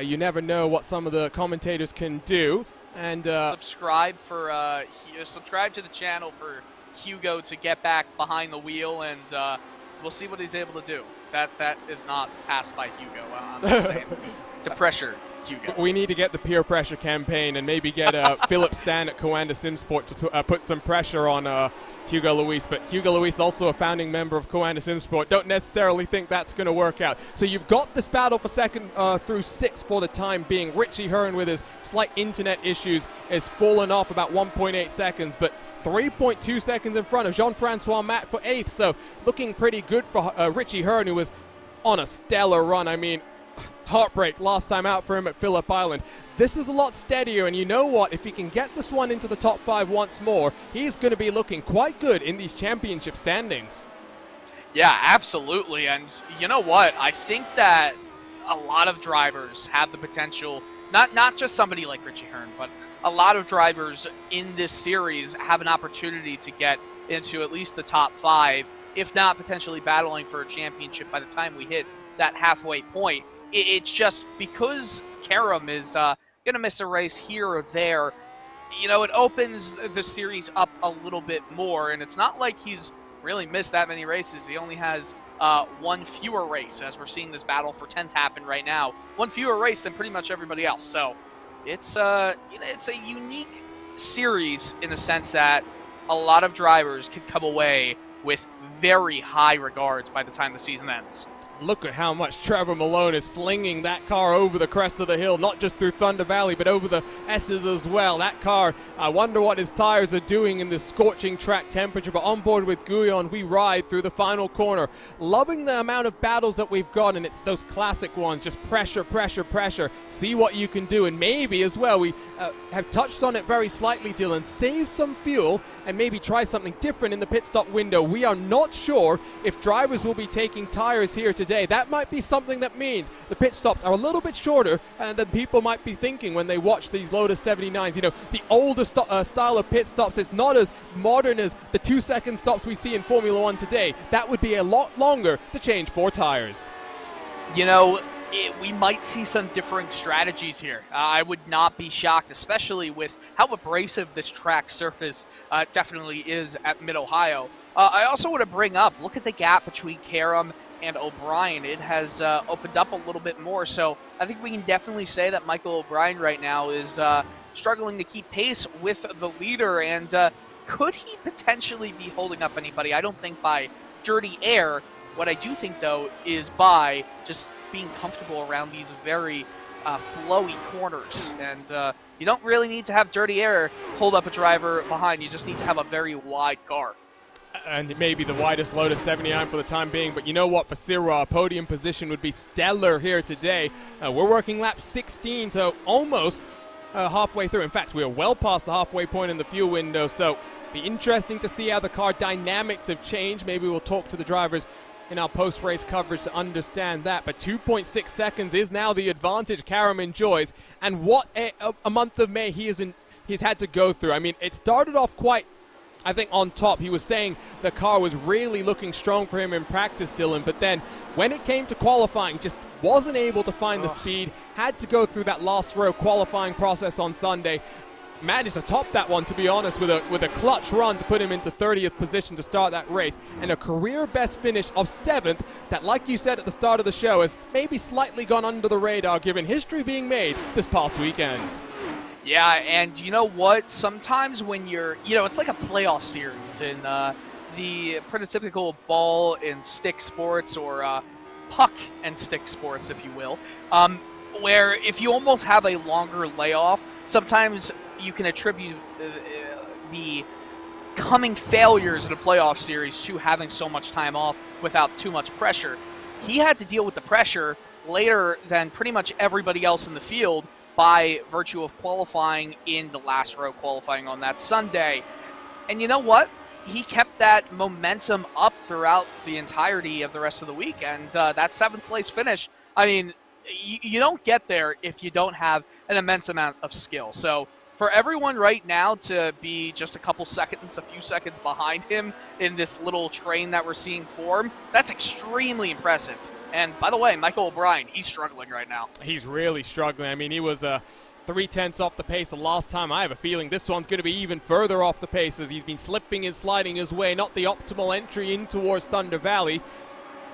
you never know what some of the commentators can do. And subscribe to the channel for Hugo to get back behind the wheel, and we'll see what he's able to do. That is not passed by Hugo. I'm just saying to pressure Hugo. We need to get the peer pressure campaign and maybe get Philip Stan at Coanda Simsport to put some pressure on Hugo Luis. But Hugo Luis, also a founding member of Coanda Simsport, don't necessarily think that's going to work out. So you've got this battle for second through 6 for the time being. Richie Hearn, with his slight internet issues, has fallen off about 1.8 seconds, but 3.2 seconds in front of Jean-Francois Matt for 8th. So looking pretty good for Richie Hearn, who was on a stellar run. I mean, heartbreak last time out for him at Phillip Island. This is a lot steadier, and you know what? If he can get this one into the top 5 once more, he's going to be looking quite good in these championship standings. Yeah, absolutely. And you know what? I think that a lot of drivers have the potential, not just somebody like Richie Hearn, but a lot of drivers in this series have an opportunity to get into at least the top 5, if not potentially battling for a championship by the time we hit that halfway point. It's just because Karam is going to miss a race here or there, you know, it opens the series up a little bit more, and it's not like he's really missed that many races. He only has one fewer race, as we're seeing this battle for 10th happen right now. One fewer race than pretty much everybody else. So it's it's a unique series in the sense that a lot of drivers can come away with very high regards by the time the season ends. Look at how much Trevor Malone is slinging that car over the crest of the hill, not just through Thunder Valley, but over the S's as well. That car, I wonder what his tires are doing in this scorching track temperature, but on board with Guyon, we ride through the final corner. Loving the amount of battles that we've got, and it's those classic ones, just pressure, pressure, pressure. See what you can do, and maybe as well, we have touched on it very slightly, Dylan, save some fuel and maybe try something different in the pit stop window. We are not sure if drivers will be taking tires here today. That might be something that means the pit stops are a little bit shorter than people might be thinking when they watch these Lotus 79s. You know, the older style of pit stops is not as modern as the 2-second stops we see in Formula One today. That would be a lot longer to change 4 tires. You know, we might see some different strategies here. I would not be shocked, especially with how abrasive this track surface definitely is at Mid-Ohio. I also want to bring up, look at the gap between Karam and O'Brien. It has opened up a little bit more, so I think we can definitely say that Michael O'Brien right now is struggling to keep pace with the leader, and could he potentially be holding up anybody? I don't think by dirty air. What I do think, though, is by just being comfortable around these very flowy corners, and you don't really need to have dirty air hold up a driver behind. You just need to have a very wide car. And maybe the widest Lotus 79 for the time being. But you know what? For Sirah, podium position would be stellar here today. We're working lap 16, so almost halfway through. In fact, we are well past the halfway point in the fuel window, so be interesting to see how the car dynamics have changed. Maybe we'll talk to the drivers in our post-race coverage to understand that. But 2.6 seconds is now the advantage Karam enjoys. And what a month of May he's had to go through. I mean, it started off quite, I think, on top. He was saying the car was really looking strong for him in practice, Dylan, but then when it came to qualifying, just wasn't able to find the speed, had to go through that last row qualifying process on Sunday. Managed to top that one, to be honest, with a clutch run to put him into 30th position to start that race, and a career best finish of 7th that, like you said at the start of the show, has maybe slightly gone under the radar given history being made this past weekend. Yeah, and you know what? Sometimes when you're, it's like a playoff series in the prototypical ball and stick sports, or puck and stick sports, if you will, where if you almost have a longer layoff, sometimes you can attribute the coming failures in a playoff series to having so much time off without too much pressure. He had to deal with the pressure later than pretty much everybody else in the field by virtue of qualifying in the last row qualifying on that Sunday. And you know what? He kept that momentum up throughout the entirety of the rest of the week, and that 7th place finish, I mean, you don't get there if you don't have an immense amount of skill. So for everyone right now to be just a few seconds behind him in this little train that we're seeing form, that's extremely impressive. And by the way, Michael O'Brien, he's struggling right now. He's really struggling. I mean, he was 3/10 off the pace the last time. I have a feeling this one's going to be even further off the pace as he's been slipping and sliding his way. Not the optimal entry in towards Thunder Valley.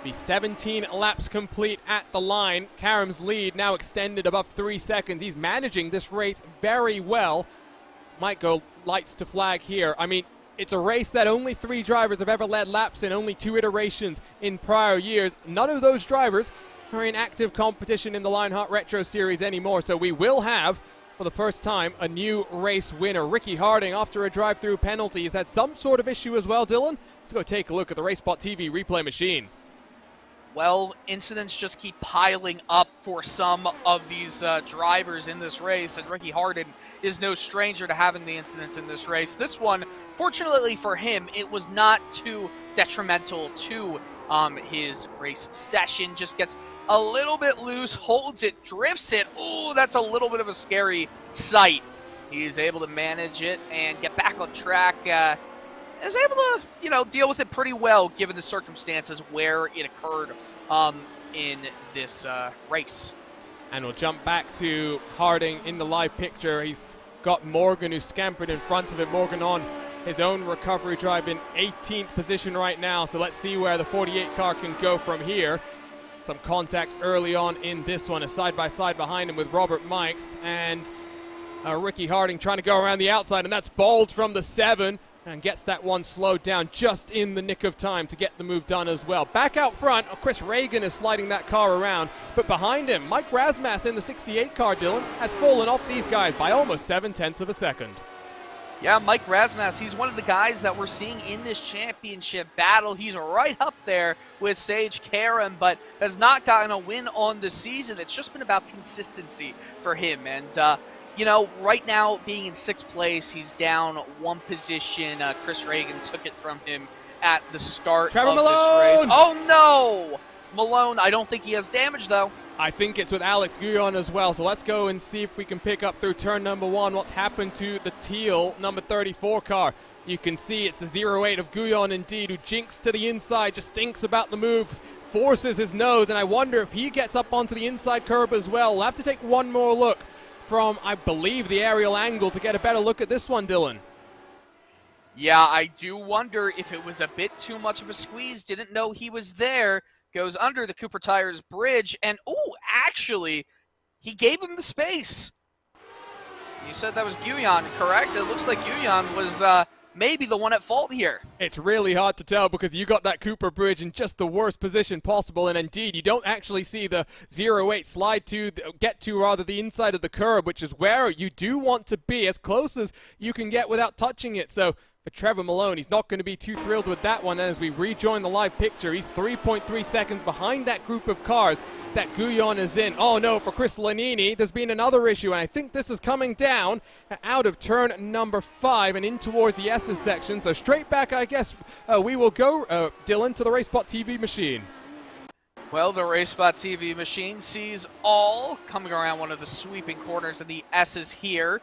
The 17 laps complete at the line. Karam's lead now extended above 3 seconds. He's managing this race very well. Might go lights to flag here. I mean, it's a race that only 3 drivers have ever led laps in, only 2 iterations in prior years. None of those drivers are in active competition in the Lionheart Retro Series anymore, so we will have, for the first time, a new race winner. Ricky Harding, after a drive-through penalty, has had some sort of issue as well, Dylan. Let's go take a look at the RaceSpotTV replay machine. Well, incidents just keep piling up for some of these drivers in this race, and Ricky Harding is no stranger to having the incidents in this race. This one, fortunately for him, it was not too detrimental to his race session. Just gets a little bit loose, holds it, drifts it. Ooh, that's a little bit of a scary sight. He's able to manage it and get back on track. Is able to, deal with it pretty well given the circumstances where it occurred in this race. And we'll jump back to Harding in the live picture. He's got Morgan, who scampered in front of him. Morgan on his own recovery drive in 18th position right now. So let's see where the 48 car can go from here. Some contact early on in this one, a side-by-side behind him with Robert Mikes. And Ricky Harding trying to go around the outside, and that's bowled from the 7. And gets that one slowed down just in the nick of time to get the move done as well. Back out front, Chris Reagan is sliding that car around, but behind him, Mike Rasmussen in the 68 car, Dylan, has fallen off these guys by almost 0.7 of a second. Yeah, Mike Rasmussen, he's one of the guys that we're seeing in this championship battle. He's right up there with Sage Karam, but has not gotten a win on the season. It's just been about consistency for him, and right now, being in 6th place, he's down 1 position. Chris Reagan took it from him at the start Trevor of Malone! This race. Oh, no! Malone, I don't think he has damage, though. I think it's with Alex Guyon as well, so let's go and see if we can pick up through turn number 1 what's happened to the teal number 34 car. You can see it's the 08 of Guyon indeed, who jinks to the inside, just thinks about the move, forces his nose, and I wonder if he gets up onto the inside curb as well. We'll have to take one more look from, I believe, the aerial angle to get a better look at this one, Dylan. Yeah, I do wonder if it was a bit too much of a squeeze. Didn't know he was there. Goes under the Cooper Tires bridge, and actually, he gave him the space. You said that was Guyon, correct? It looks like Guyon was maybe the one at fault here. It's really hard to tell because you got that Cooper bridge in just the worst position possible, and indeed you don't actually see the 08 slide to get to rather the inside of the curb, which is where you do want to be, as close as you can get without touching it. So for Trevor Malone, he's not going to be too thrilled with that one. And as we rejoin the live picture, he's 3.3 seconds behind that group of cars that Guyon is in. Oh no, for Chris Lanini, there's been another issue, and I think this is coming down out of turn number 5 and in towards the S's section. So straight back, I guess, we will go, Dylan, to the RaceSpotTV machine. Well, the RaceSpotTV machine sees all coming around one of the sweeping corners of the S's here,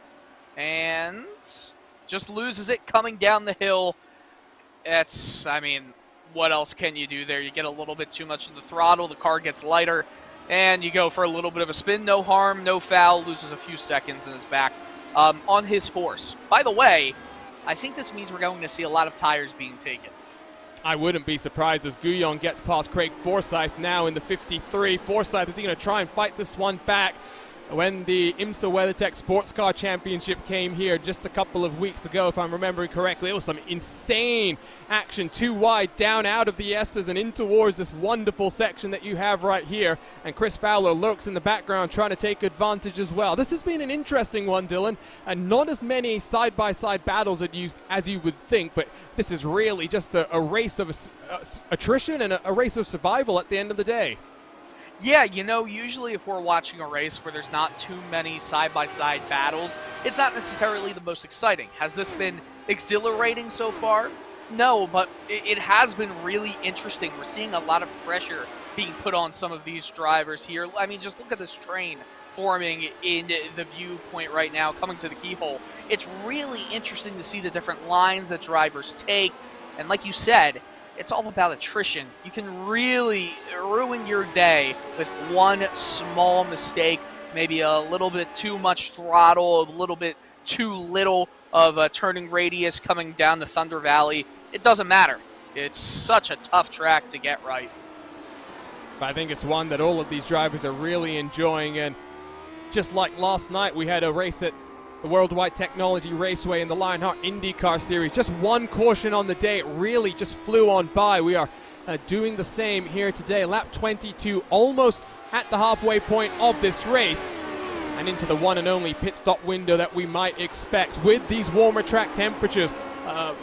and just loses it coming down the hill. What else can you do there? You get a little bit too much of the throttle, the car gets lighter, and you go for a little bit of a spin. No harm, no foul, loses a few seconds and is back on his horse. By the way, I think this means we're going to see a lot of tires being taken. I wouldn't be surprised as Guyon gets past Craig Forsyth now in the 53. Forsyth, is he going to try and fight this one back? When the IMSA WeatherTech Sports Car Championship came here just a couple of weeks ago, if I'm remembering correctly, it was some insane action. Too wide, down out of the S's and in towards this wonderful section that you have right here. And Chris Fowler lurks in the background trying to take advantage as well. This has been an interesting one, Dylan, and not as many side-by-side battles as you would think, but this is really just a race of attrition and a race of survival at the end of the day. Yeah, usually if we're watching a race where there's not too many side-by-side battles, it's not necessarily the most exciting. Has this been exhilarating so far? No, but it has been really interesting. We're seeing a lot of pressure being put on some of these drivers here. I mean, just look at this train forming in the viewpoint right now, coming to the keyhole. It's really interesting to see the different lines that drivers take. And like you said, it's all about attrition. You can really ruin your day with one small mistake, maybe a little bit too much throttle, a little bit too little of a turning radius coming down the Thunder Valley. It doesn't matter. It's such a tough track to get right. But I think it's one that all of these drivers are really enjoying. And just like last night, we had a race at the Worldwide Technology Raceway in the Lionheart IndyCar Series. Just one caution on the day. It really just flew on by. We are doing the same here today. Lap 22, almost at the halfway point of this race, and into the one and only pit stop window that we might expect with these warmer track temperatures,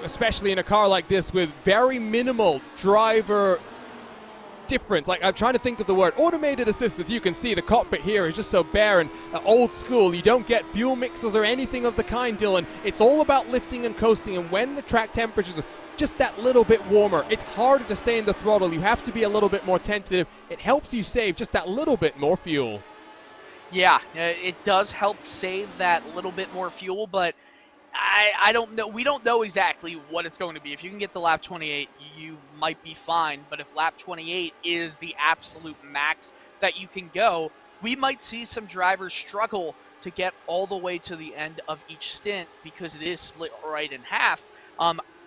especially in a car like this with very minimal driver difference. Like, I'm trying to think of the word automated assistance. You can see the cockpit here is just so bare and old school. You don't get fuel mixers or anything of the kind, Dylan. It's all about lifting and coasting, and when the track temperatures are just that little bit warmer, it's harder to stay in the throttle. You have to be a little bit more tentative. It helps you save just that little bit more fuel. Yeah, it does help save that little bit more fuel, but I don't know. We don't know exactly what it's going to be. If you can get the lap 28, you might be fine. But if lap 28 is the absolute max that you can go, we might see some drivers struggle to get all the way to the end of each stint because it is split right in half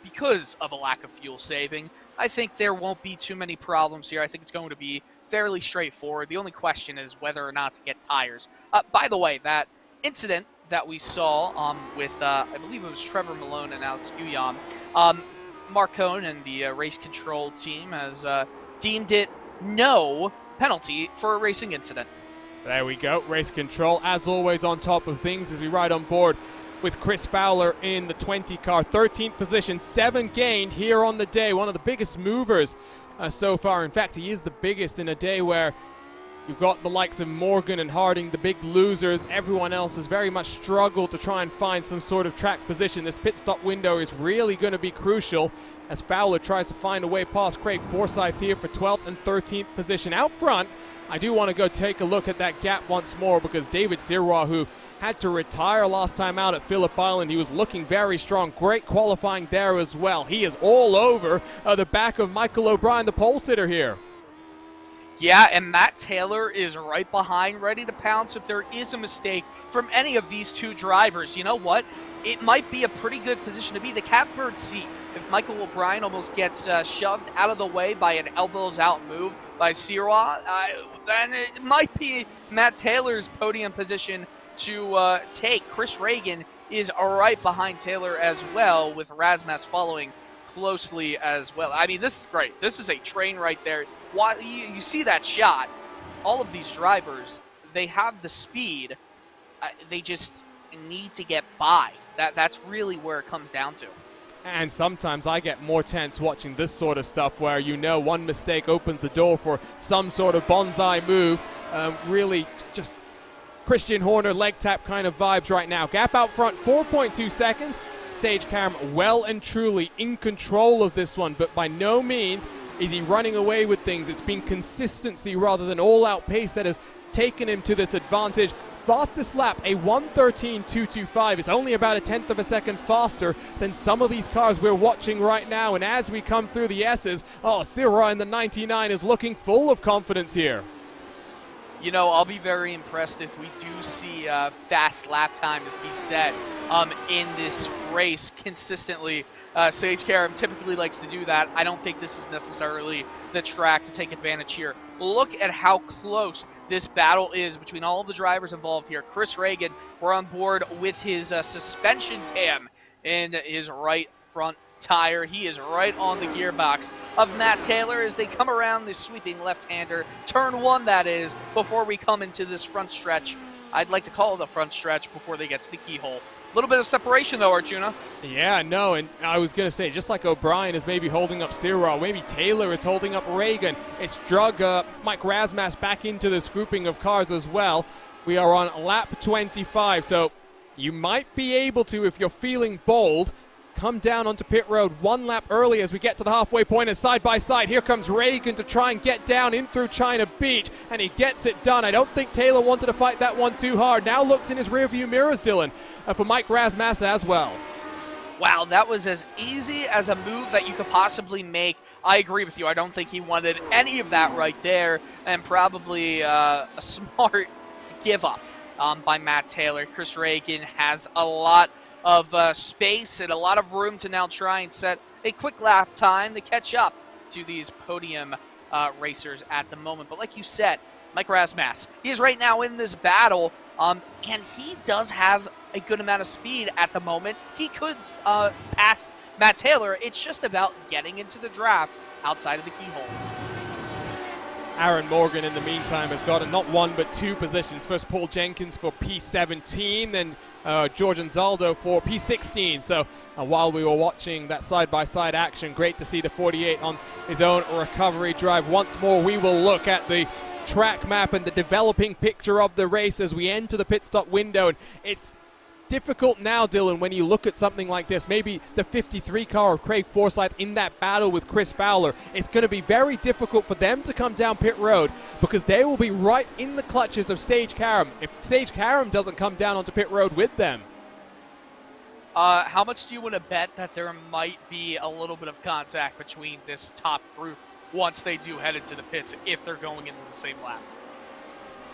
because of a lack of fuel saving. I think there won't be too many problems here. I think it's going to be fairly straightforward. The only question is whether or not to get tires. By the way, that incident that we saw with, I believe it was Trevor Malone and Alex Guillaume, Mark Cohn and the race control team has deemed it no penalty for a racing incident. There we go. Race control, as always, on top of things as we ride on board with Chris Fowler in the 20 car. 13th position, 7 gained here on the day. One of the biggest movers so far. In fact, he is the biggest in a day where you've got the likes of Morgan and Harding, the big losers. Everyone else has very much struggled to try and find some sort of track position. This pit stop window is really going to be crucial as Fowler tries to find a way past Craig Forsyth here for 12th and 13th position. Out front, I do want to go take a look at that gap once more because David Sirois, who had to retire last time out at Phillip Island, he was looking very strong. Great qualifying there as well. He is all over the back of Michael O'Brien, the pole sitter here. Yeah, and Matt Taylor is right behind, ready to pounce if there is a mistake from any of these two drivers. You know what? It might be a pretty good position to be the catbird seat. If Michael O'Brien almost gets shoved out of the way by an elbows-out move by Sirois, then it might be Matt Taylor's podium position to take. Chris Reagan is right behind Taylor as well, with Razmas following closely as well. I mean, this is great. This is a train right there. You see that shot. All of these drivers, they have the speed. They just need to get by. That's really where it comes down to. And sometimes I get more tense watching this sort of stuff where you know one mistake opens the door for some sort of bonsai move. Really just Christian Horner leg tap kind of vibes right now. Gap out front, 4.2 seconds. Sage Karam well and truly in control of this one, but by no means is he running away with things. It's been consistency rather than all-out pace that has taken him to this advantage. Fastest lap, a 1:13.225. It's only about a tenth of a second faster than some of these cars we're watching right now. And as we come through the S's, Sirois in the 99 is looking full of confidence here. You know, I'll be very impressed if we do see fast lap times be set in this race consistently. Sage Karam typically likes to do that. I don't think this is necessarily the track to take advantage here. Look at how close this battle is between all of the drivers involved here. Chris Reagan, we're on board with his suspension cam in his right front tire. He is right on the gearbox of Matt Taylor as they come around this sweeping left-hander. Turn 1, that is, before we come into this front stretch. I'd like to call it the front stretch before they get to the keyhole. A little bit of separation, though, Arjuna. Yeah, no, and I was going to say, just like O'Brien is maybe holding up Sirois, maybe Taylor is holding up Reagan. It's drug Mike Razmas back into this grouping of cars as well. We are on lap 25, so you might be able to, if you're feeling bold, come down onto pit road one lap early as we get to the halfway point, and side by side here comes Reagan to try and get down in through China Beach, and he gets it done. I don't think Taylor wanted to fight that one too hard. Now looks in his rearview mirrors, Dylan, for Mike Razmas as well. Wow, that was as easy as a move that you could possibly make. I agree with you. I don't think he wanted any of that right there, and probably a smart give up by Matt Taylor. Chris Reagan has a lot of space and a lot of room to now try and set a quick lap time to catch up to these podium racers at the moment. But like you said, Mike Razmas, he is right now in this battle, and he does have a good amount of speed at the moment. He could pass Matt Taylor. It's just about getting into the draft outside of the keyhole. Aaron Morgan, in the meantime, has gotten not one but two positions. First, Paul Jenkins for P17, then George Anzaldo for P16. So while we were watching that side-by-side action, great to see the 48 on his own recovery drive. Once more, we will look at the track map and the developing picture of the race as we enter the pit stop window. And it's difficult now, Dylan, when you look at something like this. Maybe the 53 car of Craig Forsyth in that battle with Chris Fowler. It's going to be very difficult for them to come down pit road because they will be right in the clutches of Sage Karam if Sage Karam doesn't come down onto pit road with them. How much do you want to bet that there might be a little bit of contact between this top group once they do head into the pits if they're going into the same lap?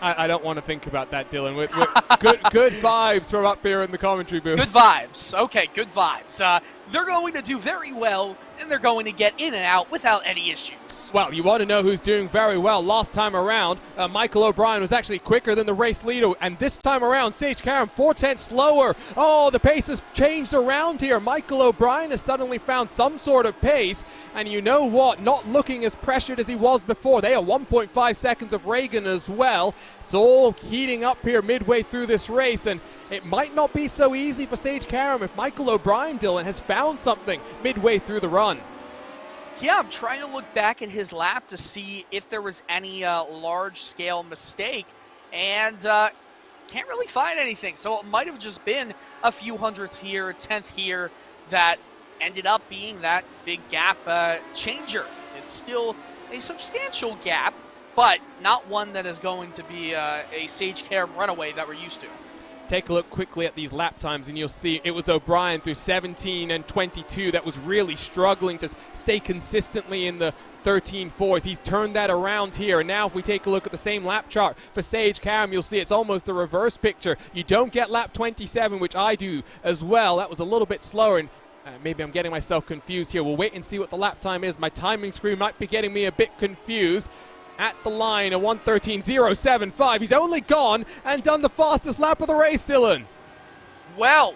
I don't want to think about that, Dylan. We're good vibes from up here in the commentary booth. Good vibes. Okay, good vibes. They're going to do very well, and they're going to get in and out without any issues. Well, you want to know who's doing very well. Last time around, Michael O'Brien was actually quicker than the race leader, and this time around, Sage Karam 4/10 slower. Oh, the pace has changed around here. Michael O'Brien has suddenly found some sort of pace, and you know what? Not looking as pressured as he was before. They are 1.5 seconds of Reagan as well. It's all heating up here midway through this race, and it might not be so easy for Sage Karam if Michael O'Brien, Dylan, has found something midway through the run. Yeah, I'm trying to look back at his lap to see if there was any large-scale mistake, and can't really find anything. So it might have just been a few hundredths here, a tenth here, that ended up being that big gap changer. It's still a substantial gap, but not one that is going to be a Sage Karam runaway that we're used to. Take a look quickly at these lap times and you'll see it was O'Brien through 17 and 22 that was really struggling to stay consistently in the 13.4s. He's turned that around here, and now if we take a look at the same lap chart for Sage Karam, you'll see it's almost the reverse picture. You don't get lap 27, which I do as well. That was a little bit slower, and maybe I'm getting myself confused here. We'll wait and see what the lap time is. My timing screen might be getting me a bit confused. At the line, a 1:13.075. He's only gone and done the fastest lap of the race, Dylan. Well,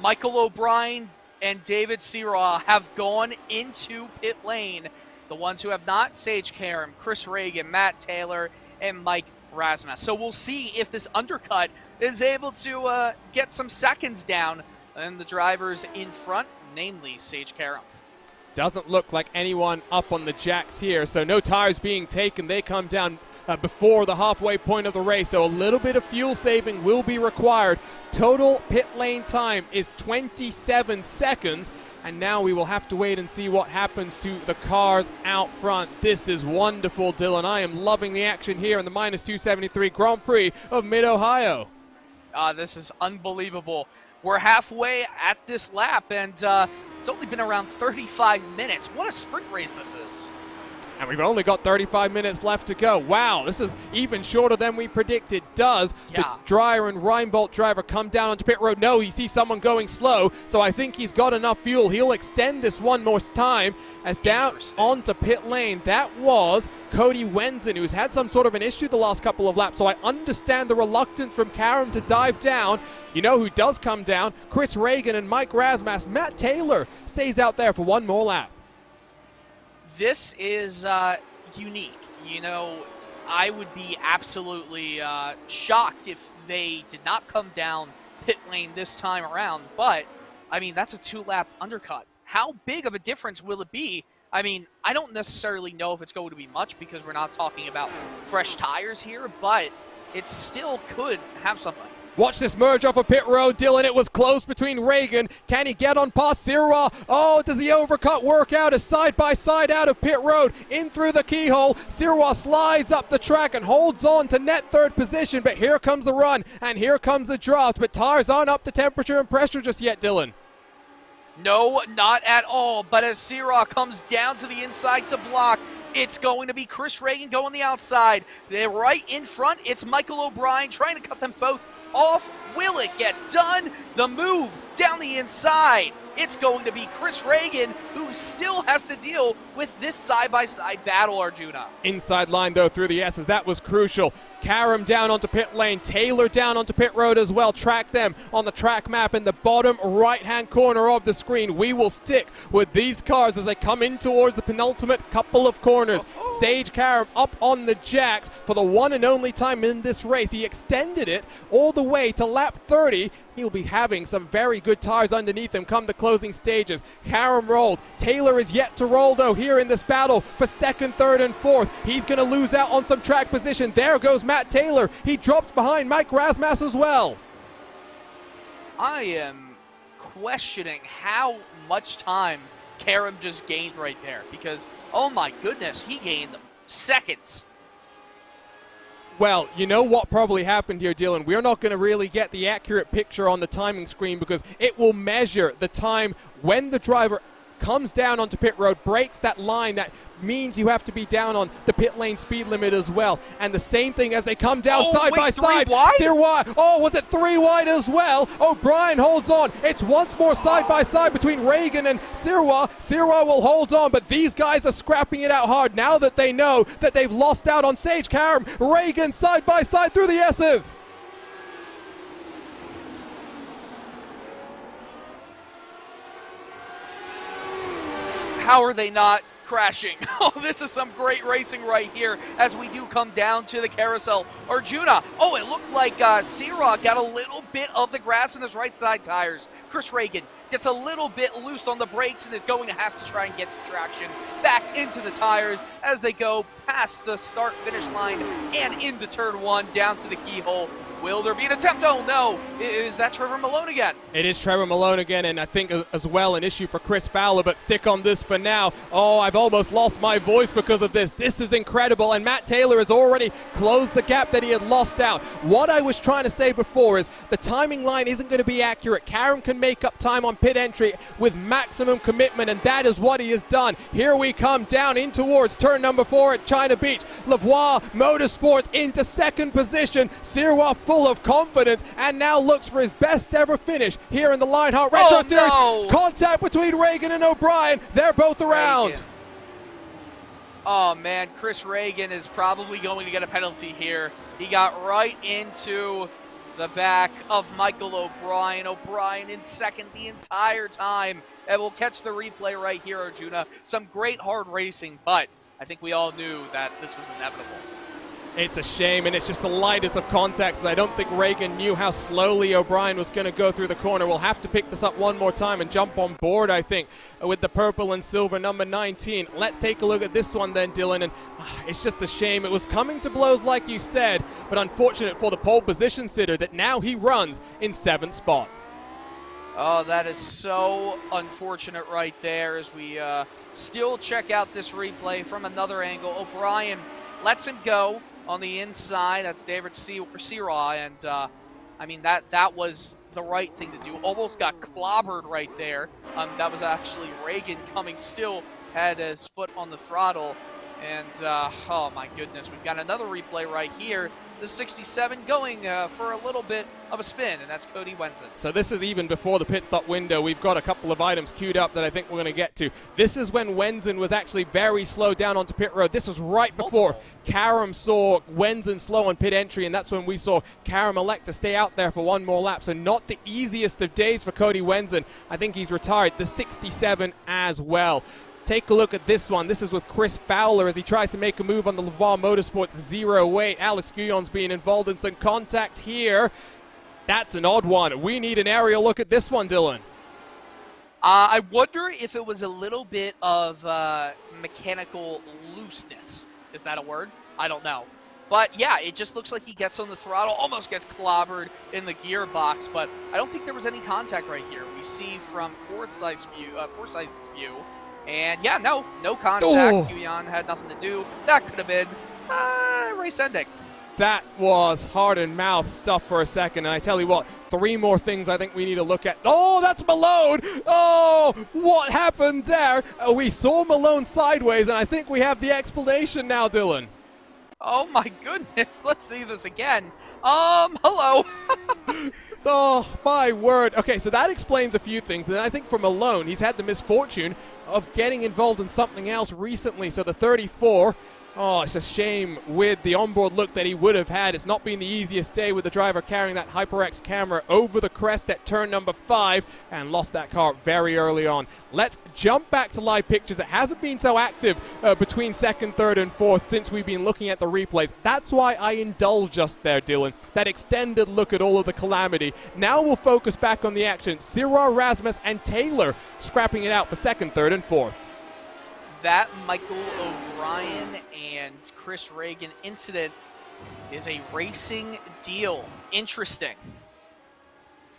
Michael O'Brien and David Sirah have gone into pit lane. The ones who have not, Sage Karam, Chris Reagan, Matt Taylor, and Mike Razmas. So we'll see if this undercut is able to get some seconds down and the drivers in front, namely Sage Karam. Doesn't look like anyone up on the jacks here, so no tires being taken. They come down before the halfway point of the race, so a little bit of fuel saving will be required. Total pit lane time is 27 seconds, and now we will have to wait and see what happens to the cars out front. This is wonderful, Dylan. I am loving the action here in the -273 Grand Prix of Mid-Ohio. This is unbelievable. We're halfway at this lap, and it's only been around 35 minutes. What a sprint race this is. And we've only got 35 minutes left to go. Wow, this is even shorter than we predicted. Does the Dreyer and Reinbold driver come down onto pit road? No, he sees someone going slow, so I think he's got enough fuel. He'll extend this one more time as down onto pit lane. That was Cody Wenzen, who's had some sort of an issue the last couple of laps, so I understand the reluctance from Karam to dive down. You know who does come down? Chris Reagan and Mike Razmas. Matt Taylor stays out there for one more lap. This is unique. You know, I would be absolutely shocked if they did not come down pit lane this time around, but, I mean, that's a two-lap undercut. How big of a difference will it be? I mean, I don't necessarily know if it's going to be much because we're not talking about fresh tires here, but it still could have something. Watch this merge off of pit road, Dylan. It was close between Reagan. Can he get on past Sirah? Oh, does the overcut work out as side-by-side out of pit road in through the keyhole? Sirah slides up the track and holds on to net third position, but here comes the run, and here comes the draft, but tires aren't up to temperature and pressure just yet, Dylan. No, not at all, but as Sirah comes down to the inside to block, it's going to be Chris Reagan going the outside. They're right in front. It's Michael O'Brien trying to cut them both off. Will it get done? The move down the inside. it's going to be Chris Reagan, who still has to deal with this side-by-side battle, Arjuna. Inside line, though, through the S's. That was crucial. Karam down onto pit lane. Taylor down onto pit road as well. Track them on the track map in the bottom right-hand corner of the screen. We will stick with these cars as they come in towards the penultimate couple of corners. Sage Karam up on the jacks for the one and only time in this race. He extended it all the way to lap 30. He'll be having some very good tires underneath him come the closing stages. Karam rolls. Taylor is yet to roll, though, here in this battle for second, third, and fourth. He's going to lose out on some track position. There goes Matt Taylor. He dropped behind Mike Rasmussen as well. I am questioning how much time Karam just gained right there because, oh my goodness, he gained seconds. Well, you know what probably happened here, Dylan? We're not going to really get the accurate picture on the timing screen because it will measure the time when the driver comes down onto pit road, breaks that line. That means you have to be down on the pit lane speed limit as well. And the same thing as they come down side by side. Sirwa, was it 3 wide as well? O'Brien holds on. It's once more side by side between Reagan and Sirwa. Sirwa will hold on, but these guys are scrapping it out hard now that they know that they've lost out on Sage Karam. Reagan side by side through the S's. How are they not crashing? Oh, this is some great racing right here as we do come down to the carousel. Arjuna, it looked like Sirwa got a little bit of the grass in his right side tires. Chris Reagan gets a little bit loose on the brakes and is going to have to try and get the traction back into the tires as they go past the start-finish line and into turn 1 down to the keyhole. Will there be an attempt? Oh, no. Is that Trevor Malone again? It is Trevor Malone again, and I think as well an issue for Chris Fowler, but stick on this for now. I've almost lost my voice because of this. This is incredible, and Matt Taylor has already closed the gap that he had lost out. What I was trying to say before is the timing line isn't going to be accurate. Karam can make up time on pit entry with maximum commitment, and that is what he has done. Here we come down in towards turn number 4 at China Beach. Lavoie Motorsports into second position. Sirwa full of confidence and now looks for his best ever finish here in the Lionheart Retro Series. No. Contact between Reagan and O'Brien. They're both around. Reagan. Oh man, Chris Reagan is probably going to get a penalty here. He got right into the back of Michael O'Brien. O'Brien in second the entire time. And we'll catch the replay right here, Arjuna. Some great hard racing, but I think we all knew that this was inevitable. It's a shame, and it's just the lightest of contacts. I don't think Reagan knew how slowly O'Brien was going to go through the corner. We'll have to pick this up one more time and jump on board, I think, with the purple and silver number 19. Let's take a look at this one then, Dylan, and it's just a shame. It was coming to blows like you said, but unfortunate for the pole position sitter that now he runs in 7th spot. Oh, that is so unfortunate right there as we still check out this replay from another angle. O'Brien lets him go on the inside. That's David Sirwa, and I mean that was the right thing to do. Almost got clobbered right there. That was actually Reagan coming, still had his foot on the throttle, and oh my goodness, we've got another replay right here. The 67 going for a little bit of a spin, and that's Cody Wenson. So this is even before the pit stop window. We've got a couple of items queued up that I think we're going to get to. This is when Wenson was actually very slow down onto pit road. This was right before Karam saw Wenson slow on pit entry, and that's when we saw Karam elect to stay out there for one more lap. So not the easiest of days for Cody Wenson. I think he's retired the 67 as well. Take a look at this one. This is with Chris Fowler as he tries to make a move on the Lavoie Motorsports 08. Alex Guyon's being involved in some contact here. That's an odd one. We need an aerial look at this one, Dylan. I wonder if it was a little bit of mechanical looseness. Is that a word? I don't know. But yeah, it just looks like he gets on the throttle, almost gets clobbered in the gearbox, but I don't think there was any contact right here. We see from Forsyth's view, and yeah, no contact. Guyon had nothing to do. That could have been race ending. That was heart and mouth stuff for a second, and I tell you what, 3 more things I think we need to look at. Oh, that's Malone! Oh, what happened there? We saw Malone sideways, and I think we have the explanation now, Dylan. Oh my goodness, let's see this again. Hello. Oh, my word. Okay, so that explains a few things. And I think for Malone, he's had the misfortune of getting involved in something else recently. So the 34, oh, it's a shame with the onboard look that he would have had. It's not been the easiest day with the driver carrying that HyperX camera over the crest at turn number 5 and lost that car very early on. Let's jump back to live pictures. It hasn't been so active between second, third, and fourth since we've been looking at the replays. That's why I indulged just there, Dylan. That extended look at all of the calamity. Now we'll focus back on the action. Siraj, Rasmus, and Taylor scrapping it out for second, third, and fourth. That Michael O'Brien and Chris Reagan incident is a racing deal. Interesting.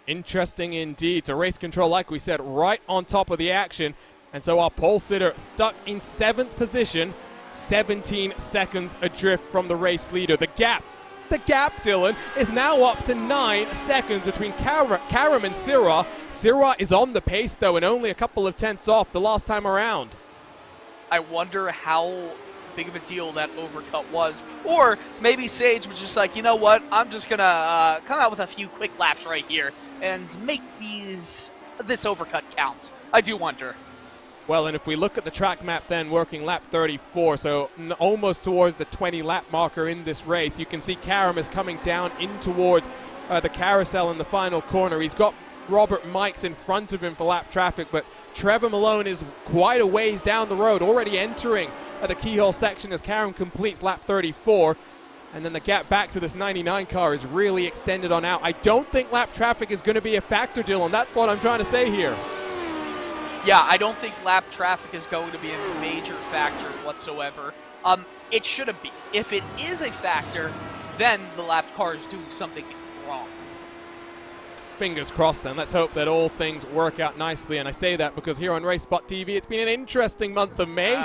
Interesting indeed. So race control, like we said, right on top of the action. And so our pole sitter stuck in 7th position, 17 seconds adrift from the race leader. The gap, Dylan, is now up to 9 seconds between Karam and Siraj. Siraj is on the pace, though, and only a couple of tenths off the last time around. I wonder how big of a deal that overcut was. Or maybe Sage was just like, you know what, I'm just going to come out with a few quick laps right here and make this overcut count. I do wonder. Well, and if we look at the track map then, working lap 34, so almost towards the 20-lap marker in this race, you can see Karam is coming down in towards the carousel in the final corner. He's got Robert Mikes in front of him for lap traffic, but Trevor Malone is quite a ways down the road, already entering the keyhole section as Karam completes lap 34. And then the gap back to this 99 car is really extended on out. I don't think lap traffic is going to be a factor, Dylan. That's what I'm trying to say here. Yeah, I don't think lap traffic is going to be a major factor whatsoever. It shouldn't be. If it is a factor, then the lap car is doing something wrong. Fingers crossed then. Let's hope that all things work out nicely. And I say that because here on RaceSpotTV, it's been an interesting month of May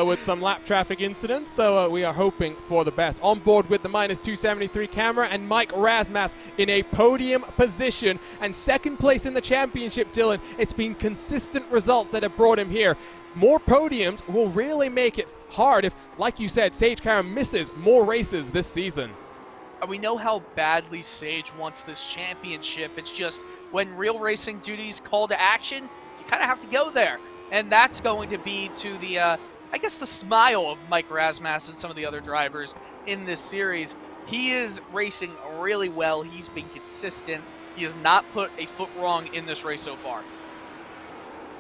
with some lap traffic incidents. So we are hoping for the best. On board with the -273 camera and Mike Rasmus in a podium position. And second place in the championship, Dylan. It's been consistent results that have brought him here. More podiums will really make it hard if, like you said, Sage Karam misses more races this season. We know how badly Sage wants this championship. It's just when real racing duties call to action, you kind of have to go there. And that's going to be to the, I guess, the smile of Mike Rasmus and some of the other drivers in this series. He is racing really well. He's been consistent. He has not put a foot wrong in this race so far.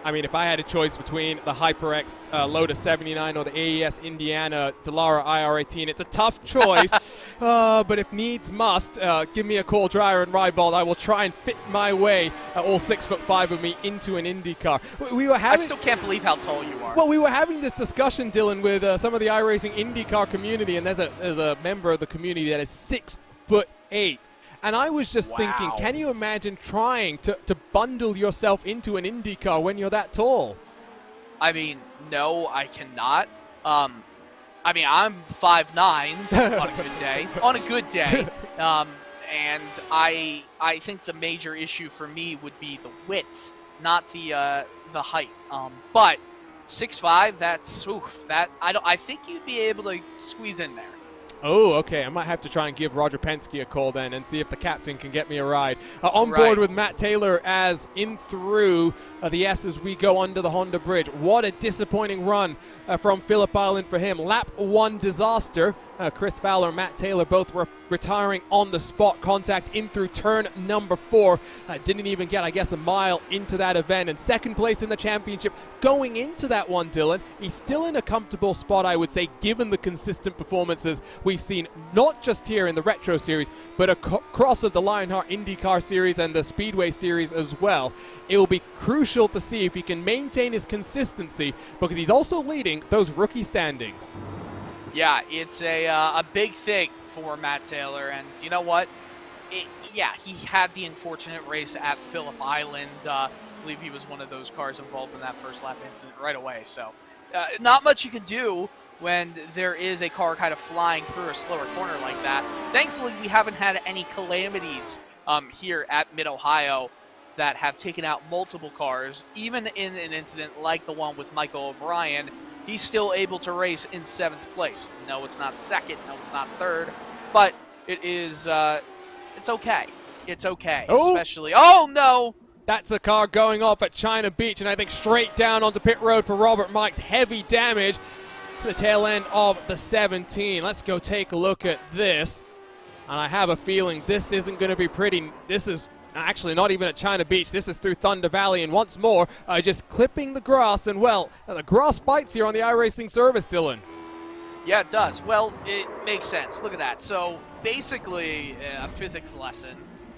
I mean, if I had a choice between the HyperX Lotus 79 or the AES Indiana Dallara IR18, it's a tough choice. But if needs must, give me a call, Dreyer and Rybold. I will try and fit my way, all 6'5" of me, into an Indy car. I still can't believe how tall you are. Well, we were having this discussion, Dylan, with some of the iRacing IndyCar community, and there's a member of the community that is 6'8". And I was just thinking, can you imagine trying to bundle yourself into an Indy car when you're that tall? I mean, no, I cannot. I mean, I'm 5'9" on a good day. On a good day. And I think the major issue for me would be the width, not the height. But 6'5", that's I think you'd be able to squeeze in there. Oh, okay. I might have to try and give Roger Penske a call then and see if the captain can get me a ride. On board with Matt Taylor as in through the S as we go under the Honda Bridge. What a disappointing run from Phillip Island for him. Lap 1 disaster. Chris Fowler and Matt Taylor both retiring on the spot. Contact in through turn number 4. Didn't even get, I guess, a mile into that event. And second place in the championship. Going into that one, Dylan, he's still in a comfortable spot, I would say, given the consistent performances we've seen, not just here in the Retro Series, but across of the Lionheart IndyCar Series and the Speedway Series as well. It will be crucial to see if he can maintain his consistency because he's also leading those rookie standings. Yeah, it's a big thing for Matt Taylor, and you know what? He had the unfortunate race at Phillip Island. I believe he was one of those cars involved in that first lap incident right away. So not much you can do when there is a car kind of flying through a slower corner like that. Thankfully, we haven't had any calamities here at Mid-Ohio that have taken out multiple cars. Even in an incident like the one with Michael O'Brien, he's still able to race in 7th place. No, it's not second. No, it's not third. But it is, it's okay. It's okay, Oh. especially... Oh, no! That's a car going off at China Beach, and I think straight down onto pit road for Robert Mikes. Heavy damage to the tail end of the 17. Let's go take a look at this. And I have a feeling this isn't going to be pretty. This is actually not even at China Beach. This is through Thunder Valley, and once more, just clipping the grass. And, well, the grass bites here on the iRacing service, Dylan. Yeah, it does. Well, it makes sense. Look at that. So, basically, a physics lesson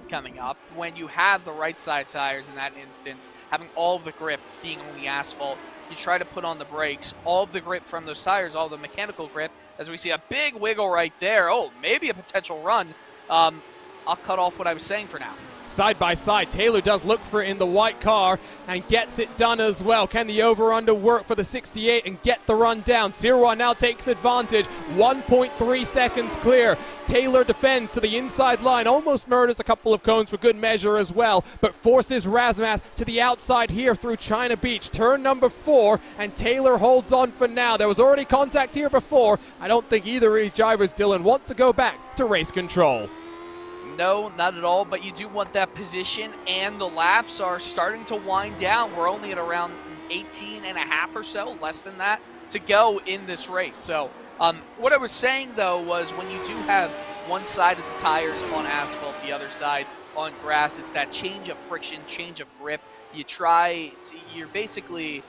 coming up. When you have the right side tires in that instance, having all of the grip being on the asphalt, you try to put on the brakes, all of the grip from those tires, all the mechanical grip, as we see a big wiggle right there. Oh, maybe a potential run. I'll cut off what I was saying for now. Side by side, Taylor does look for it in the white car and gets it done as well. Can the over-under work for the 68 and get the run down? Sirois now takes advantage. 1.3 seconds clear. Taylor defends to the inside line, almost murders a couple of cones for good measure as well, but forces Razmat to the outside here through China Beach. Turn number 4, and Taylor holds on for now. There was already contact here before. I don't think either of these drivers, Dylan, want to go back to race control. No, not at all, but you do want that position, and the laps are starting to wind down. We're only at around 18 and a half or so, less than that, to go in this race. So what I was saying, though, was when you do have one side of the tires on asphalt, the other side on grass, it's that change of friction, change of grip. You're basically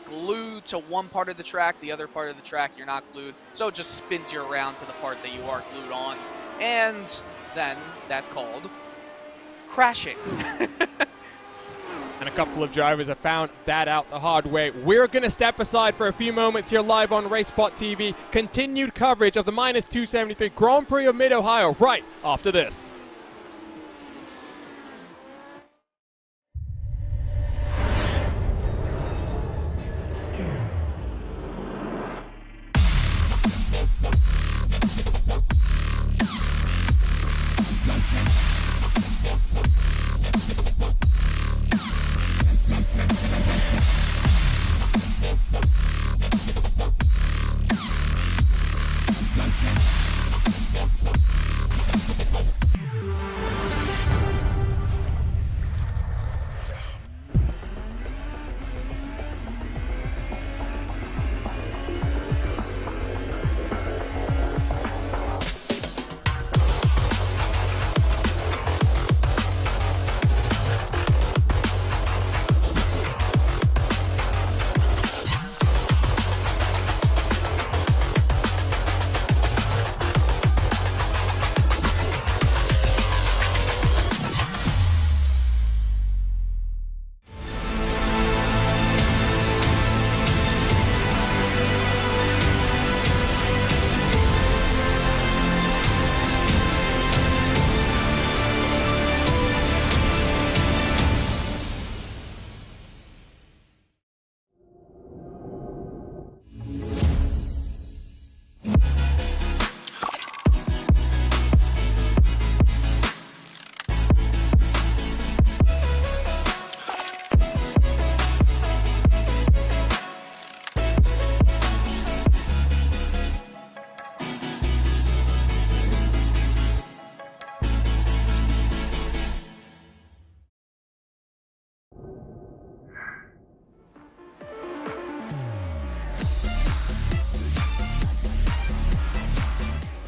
glued to one part of the track, the other part of the track you're not glued, so it just spins you around to the part that you are glued on. And then that's called crashing. And a couple of drivers have found that out the hard way. We're going to step aside for a few moments here live on RaceSpotTV. Continued coverage of the -273 Grand Prix of Mid-Ohio right after this.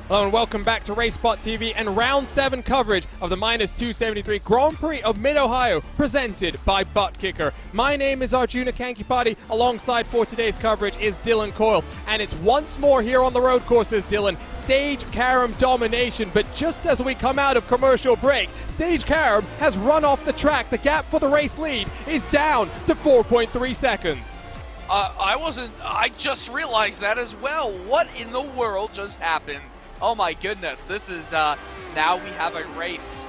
Hello and welcome back to RaceSpotTV and Round 7 coverage of the -273 Grand Prix of Mid-Ohio, presented by Butt Kicker. My name is Arjuna Kankipati. Alongside for today's coverage is Dylan Coyle. And it's once more here on the road courses, Dylan, Sage Karam domination. But just as we come out of commercial break, Sage Karam has run off the track. The gap for the race lead is down to 4.3 seconds. I just realized that as well. What in the world just happened? Oh my goodness, this is, now we have a race.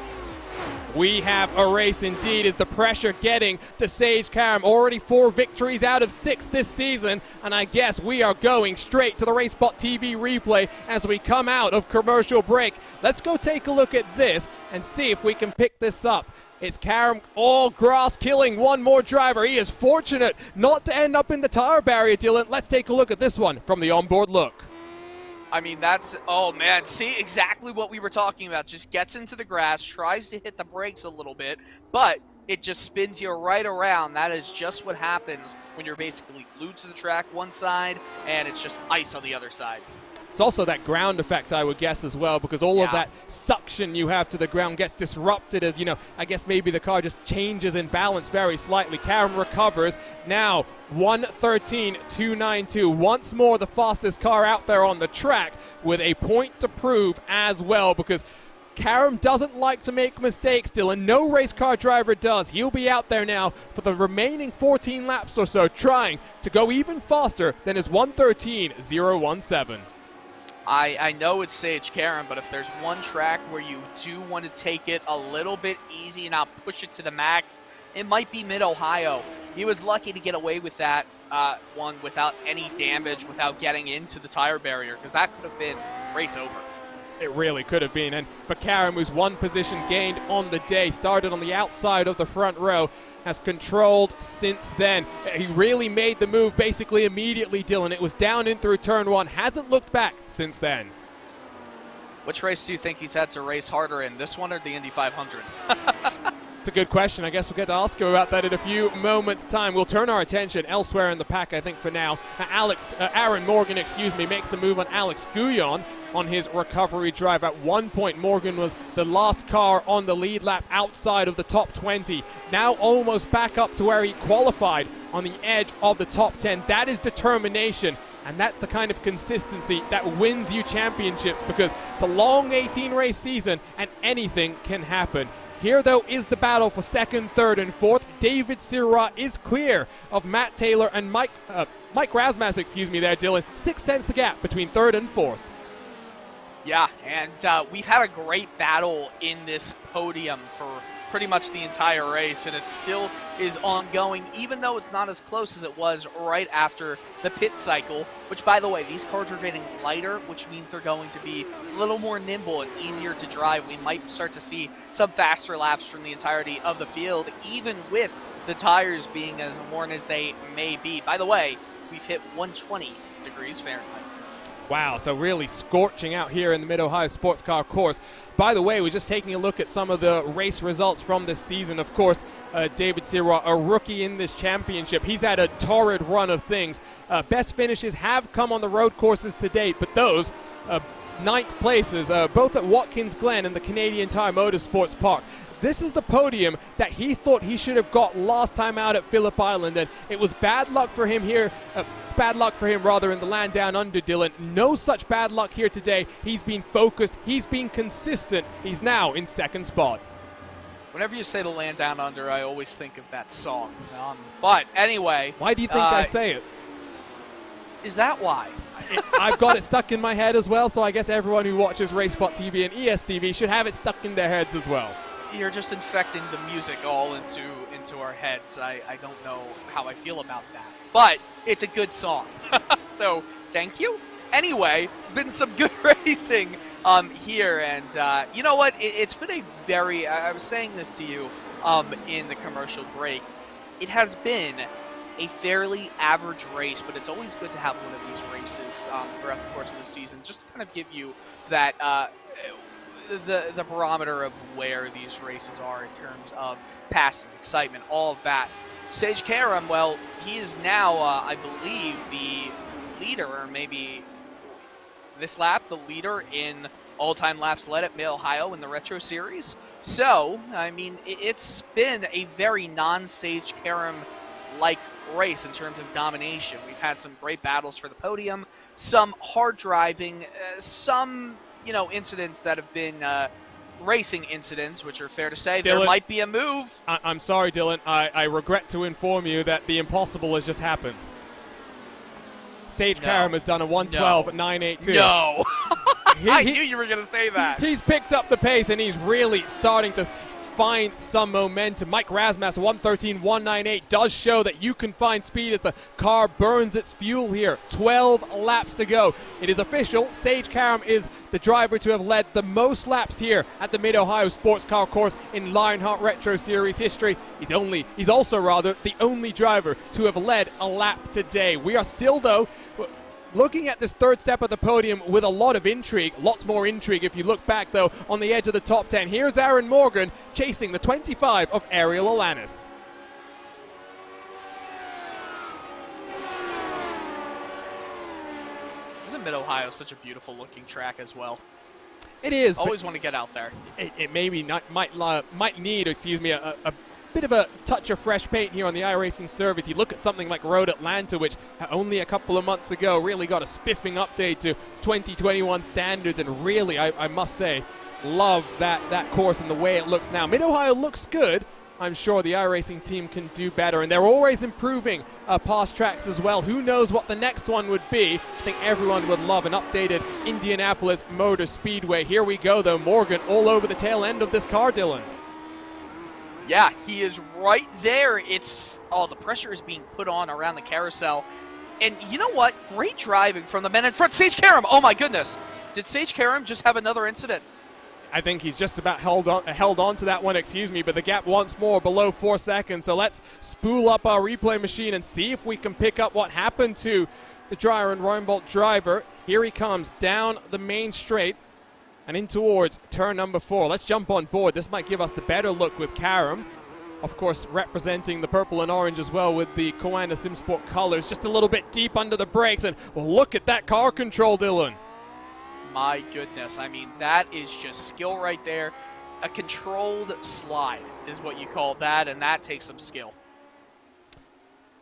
We have a race indeed. Is the pressure getting to Sage Karam? Already 4 victories out of 6 this season, and I guess we are going straight to the RaceSpotTV replay as we come out of commercial break. Let's go take a look at this and see if we can pick this up. It's Karam all grass killing one more driver. He is fortunate not to end up in the tire barrier, Dylan. Let's take a look at this one from the onboard look. I mean, that's, oh man, see exactly what we were talking about. Just gets into the grass, tries to hit the brakes a little bit, but it just spins you right around. That is just what happens when you're basically glued to the track one side and it's just ice on the other side. It's also that ground effect, I would guess, as well, because all of that suction you have to the ground gets disrupted as, you know, I guess maybe the car just changes in balance very slightly. Karam recovers. Now, 1:13.292. Once more, the fastest car out there on the track with a point to prove as well, because Karam doesn't like to make mistakes, Dylan. No race car driver does. He'll be out there now for the remaining 14 laps or so, trying to go even faster than his 1:13.017. I know it's Sage Karam, but if there's one track where you do want to take it a little bit easy and not push it to the max, it might be Mid-Ohio. He was lucky to get away with that one without any damage, without getting into the tire barrier, because that could have been race over. It really could have been. And for Karam, who's one position gained on the day, started on the outside of the front row, has controlled since then. He really made the move basically immediately, Dylan. It was down in through turn one, hasn't looked back since then. Which race do you think he's had to race harder in, this one or the Indy 500? It's a good question. I guess we'll get to ask him about that in a few moments' time. We'll turn our attention elsewhere in the pack, I think, for now. Aaron Morgan, makes the move on Alex Guyon on his recovery drive. At one point, Morgan was the last car on the lead lap outside of the top 20. Now almost back up to where he qualified on the edge of the top 10. That is determination. And that's the kind of consistency that wins you championships, because it's a long 18-race season and anything can happen. Here, though, is the battle for second, third, and fourth. David Sirra is clear of Matt Taylor and Mike Razmas, there, Dylan. 6 cents the gap between third and fourth. Yeah, and we've had a great battle in this podium for pretty much the entire race, and it still is ongoing, even though it's not as close as it was right after the pit cycle, which, by the way, these cars are getting lighter, which means they're going to be a little more nimble and easier to drive. We might start to see some faster laps from the entirety of the field, even with the tires being as worn as they may be. By the way, we've hit 120 degrees Fahrenheit. Wow, so really scorching out here in the Mid-Ohio Sports Car Course. By the way, we're just taking a look at some of the race results from this season. Of course, David Sirra, a rookie in this championship. He's had a torrid run of things. Best finishes have come on the road courses to date, but those ninth places, both at Watkins Glen and the Canadian Tire Motorsports Park. This is the podium that he thought he should have got last time out at Phillip Island, and it was bad luck for him here. Bad luck for him, rather, in the land down under, Dylan. No such bad luck here today. He's been focused. He's been consistent. He's now in second spot. Whenever you say the land down under, I always think of that song. But anyway. Why do you think I say it? Is that why? I've got it stuck in my head as well, so I guess everyone who watches RaceSpotTV and ESTV should have it stuck in their heads as well. You're just infecting the music all into our heads. I don't know how I feel about that. But it's a good song. So thank you. Anyway, been some good racing here. And you know what? It's been a very, I was saying this to you in the commercial break. It has been a fairly average race, but it's always good to have one of these races throughout the course of the season, just to kind of give you that the barometer of where these races are in terms of passing, excitement, all of that. Sage Karam, well, he is now, I believe, the leader, or maybe this lap, the leader in all-time laps led at Mid-Ohio in the Retro Series. So, I mean, it's been a very non-Sage Karam-like race in terms of domination. We've had some great battles for the podium, some hard driving, some, incidents that have been racing incidents, which are fair to say. Dylan, there might be a move. I'm sorry, Dylan. I regret to inform you that the impossible has just happened. Sage Karam has done a 1:12.982. No. I knew you were going to say that. He's picked up the pace, and he's really starting to find some momentum. Mike Razmas, 1:13.198, does show that you can find speed as the car burns its fuel here. 12 laps to go. It is official. Sage Karam is the driver to have led the most laps here at the Mid-Ohio Sports Car Course in Lionheart Retro Series history. He's also the only driver to have led a lap today. We are still, though, looking at this third step of the podium with a lot of intrigue, lots more intrigue if you look back though on the edge of the top 10. Here's Aaron Morgan chasing the 25 of Ariel Alanis. Isn't Mid-Ohio such a beautiful looking track as well? It is. Always want to get out there. It maybe might need, excuse me, a bit of a touch of fresh paint here on the iRacing service. You look at something like Road Atlanta, which only a couple of months ago really got a spiffing update to 2021 standards, and really, I must say, love that course and the way it looks now. Mid-Ohio looks good. I'm sure the iRacing team can do better, and they're always improving past tracks as well. Who knows what the next one would be? I think everyone would love an updated Indianapolis Motor Speedway. Here we go, though. Morgan all over the tail end of this car, Dylan. Yeah, he is right there. The pressure is being put on around the carousel. And you know what? Great driving from the men in front. Sage Karam, oh my goodness. Did Sage Karam just have another incident? I think he's just about held on to that one, excuse me, but the gap once more below 4 seconds. So let's spool up our replay machine and see if we can pick up what happened to the Dreyer and Reinbold driver. Here he comes down the main straight and in towards turn number 4. Let's jump on board. This might give us the better look with Karam. Of course, representing the purple and orange as well with the Koanda SimSport colors. Just a little bit deep under the brakes, and well, look at that car control, Dylan. My goodness, I mean, that is just skill right there. A controlled slide is what you call that, and that takes some skill.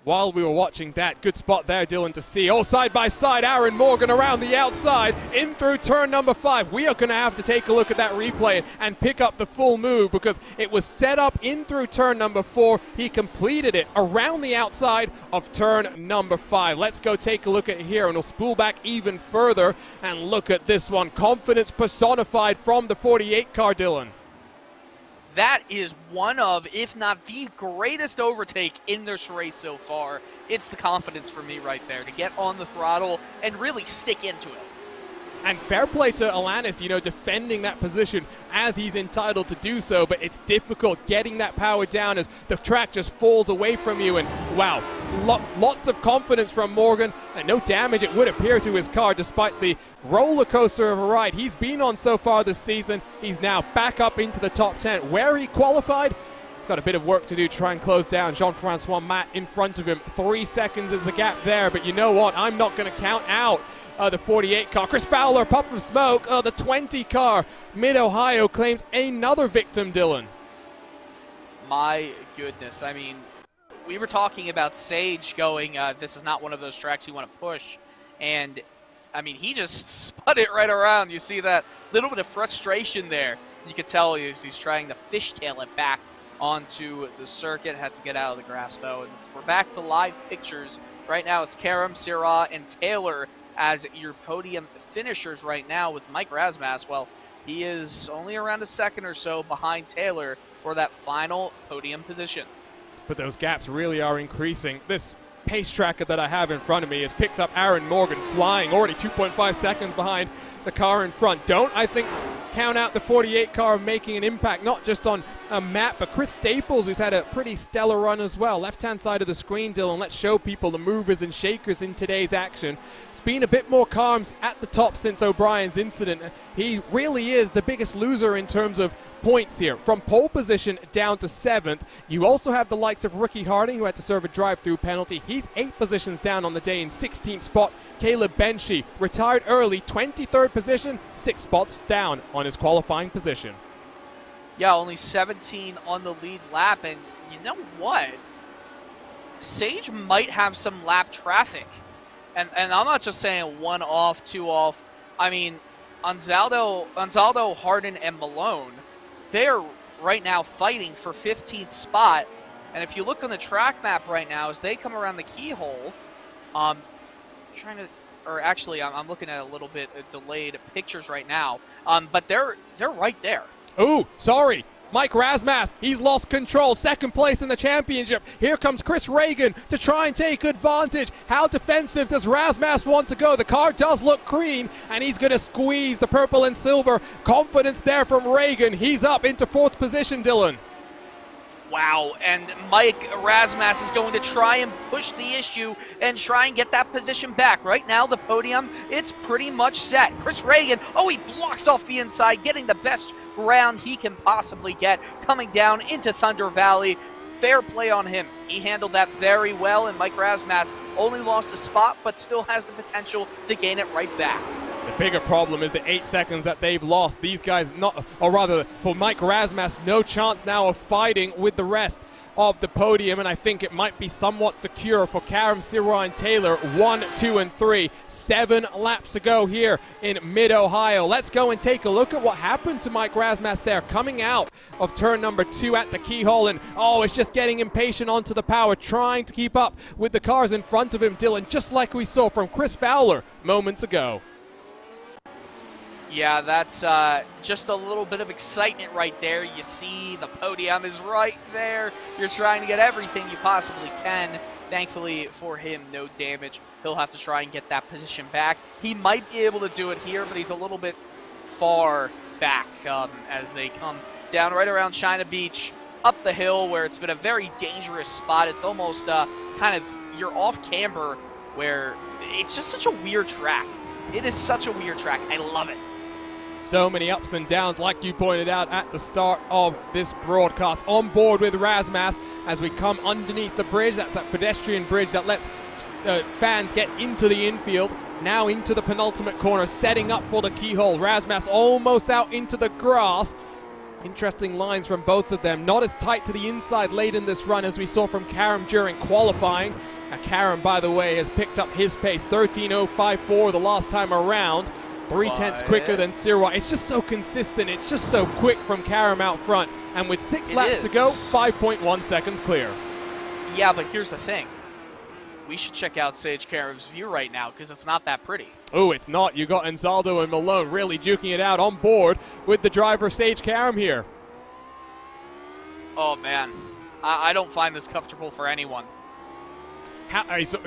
While we were watching that, good spot there, Dylan, to see. Oh, side by side, Aaron Morgan around the outside, in through turn number 5. We are going to have to take a look at that replay and pick up the full move because it was set up in through turn number 4. He completed it around the outside of turn number 5. Let's go take a look at it here, and we'll spool back even further and look at this one. Confidence personified from the 48 car, Dylan. That is one of, if not the greatest overtake in this race so far. It's the confidence for me right there to get on the throttle and really stick into it. And fair play to Alanis, defending that position as he's entitled to do so, but it's difficult getting that power down as the track just falls away from you. And wow, lots of confidence from Morgan, and no damage it would appear to his car despite the roller coaster of a ride he's been on so far this season. He's now back up into the top 10. Where he qualified, he's got a bit of work to do to try and close down Jean-Francois Matt in front of him. 3 seconds is the gap there, but you know what? I'm not going to count out the 48 car. Chris Fowler, puff of smoke. The 20 car. Mid-Ohio claims another victim, Dylan. My goodness. I mean, we were talking about Sage going, this is not one of those tracks you want to push. And, I mean, he just spun it right around. You see that little bit of frustration there. You could tell he's trying to fishtail it back onto the circuit. Had to get out of the grass, though. And we're back to live pictures. Right now, it's Karam, Syrah, and Taylor as your podium finishers right now, with Mike Razmas. Well, he is only around a second or so behind Taylor for that final podium position. But those gaps really are increasing. This pace tracker that I have in front of me has picked up Aaron Morgan flying, already 2.5 seconds behind the car in front. Don't, I think, count out the 48 car making an impact, not just on Matt, but Chris Staples, who's had a pretty stellar run as well. Left-hand side of the screen, Dylan, let's show people the movers and shakers in today's action. It's been a bit more calm at the top since O'Brien's incident. He really is the biggest loser in terms of points here. From pole position down to 7th. You also have the likes of Ricky Harding, who had to serve a drive-through penalty. He's 8 positions down on the day in 16th spot. Caleb Benchy retired early, 23rd position, 6 spots down on his qualifying position. Yeah, only 17 on the lead lap, and you know what? Sage might have some lap traffic. And I'm not just saying 1 off, 2 off. I mean, Anzaldo, Hardin, and Malone, they're right now fighting for 15th spot. And if you look on the track map right now, as they come around the keyhole, I'm looking at a little bit delayed pictures right now. But they're right there. Ooh, sorry. Mike Razmas, he's lost control. 2nd place in the championship. Here comes Chris Reagan to try and take advantage. How defensive does Razmas want to go? The car does look green, and he's going to squeeze the purple and silver. Confidence there from Reagan. He's up into 4th position, Dylan. Wow, and Mike Razmas is going to try and push the issue and try and get that position back. Right now, the podium, it's pretty much set. Chris Reagan, oh, he blocks off the inside, getting the best round he can possibly get, coming down into Thunder Valley. Fair play on him. He handled that very well, and Mike Razmas only lost a spot, but still has the potential to gain it right back. The bigger problem is the 8 seconds that they've lost. These guys not, or rather for Mike Razmas, no chance now of fighting with the rest of the podium, and I think it might be somewhat secure for Karam, Sirois, and Taylor. 1, 2, and 3. 7 laps to go here in mid-Ohio. Let's go and take a look at what happened to Mike Razmas there, coming out of turn number 2 at the keyhole, and it's just getting impatient onto the power, trying to keep up with the cars in front of him, Dylan, just like we saw from Chris Fowler moments ago. Yeah, that's just a little bit of excitement right there. You see the podium is right there. You're trying to get everything you possibly can. Thankfully for him, no damage. He'll have to try and get that position back. He might be able to do it here, but he's a little bit far back as they come down right around China Beach, up the hill where it's been a very dangerous spot. It's almost kind of, you're off camber where it's just such a weird track. It is such a weird track. I love it. So many ups and downs, like you pointed out at the start of this broadcast. On board with Razmas as we come underneath the bridge. That's that pedestrian bridge that lets fans get into the infield. Now into the penultimate corner, setting up for the keyhole. Razmas almost out into the grass. Interesting lines from both of them. Not as tight to the inside late in this run as we saw from Karam during qualifying. Karam, by the way, has picked up his pace. 13.054 the last time around. 3/10 quicker than Sirois. It's just so consistent. It's just so quick from Karam out front. And with 6 laps to go, 5.1 seconds clear. Yeah, but here's the thing. We should check out Sage Karam's view right now because it's not that pretty. Oh, it's not. You got Ansaldo and Malone really duking it out on board with the driver Sage Karam here. Oh, man. I don't find this comfortable for anyone.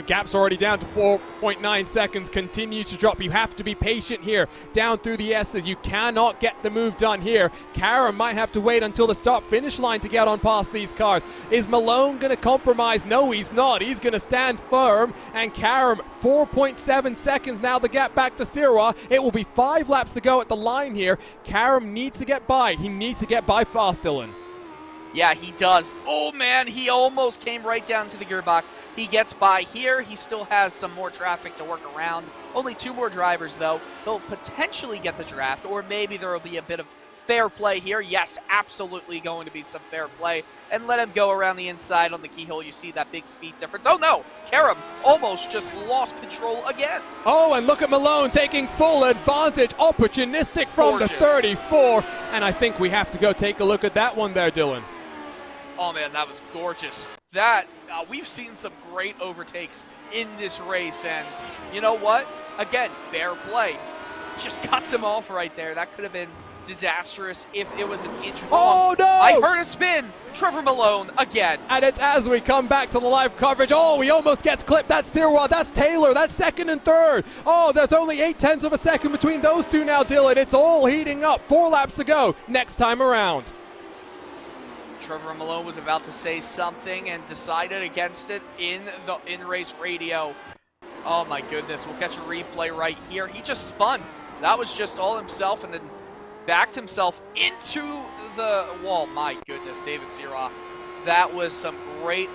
Gap's already down to 4.9 seconds. Continue to drop. You have to be patient here. Down through the S's. You cannot get the move done here. Karam might have to wait until the start-finish line to get on past these cars. Is Malone going to compromise? No, he's not. He's going to stand firm. And Karam, 4.7 seconds now. The gap back to Sirois. It will be 5 laps to go at the line here. Karam needs to get by. He needs to get by fast, Dylan. Yeah, he does. Oh, man, he almost came right down to the gearbox. He gets by here. He still has some more traffic to work around. Only 2 more drivers, though. He'll potentially get the draft, or maybe there will be a bit of fair play here. Yes, absolutely going to be some fair play. And let him go around the inside on the keyhole. You see that big speed difference. Oh, no. Karam almost just lost control again. Oh, and look at Malone taking full advantage. Opportunistic from the 34. And I think we have to go take a look at that one there, Dylan. Oh, man, that was gorgeous. That, we've seen some great overtakes in this race, and you know what? Again, fair play. Just cuts him off right there. That could have been disastrous if it was an inch long. Oh, no! I heard a spin. Trevor Malone again. And it's as we come back to the live coverage. Oh, he almost gets clipped. That's Sirois. That's Taylor. That's second and third. Oh, there's only 0.8 of a second between those two now, Dylan. It's all heating up. 4 laps to go next time around. Trevor Malone was about to say something and decided against it in the in-race radio. Oh my goodness, we'll catch a replay right here. He just spun. That was just all himself and then backed himself into the wall. My goodness, David Sirois. That was some great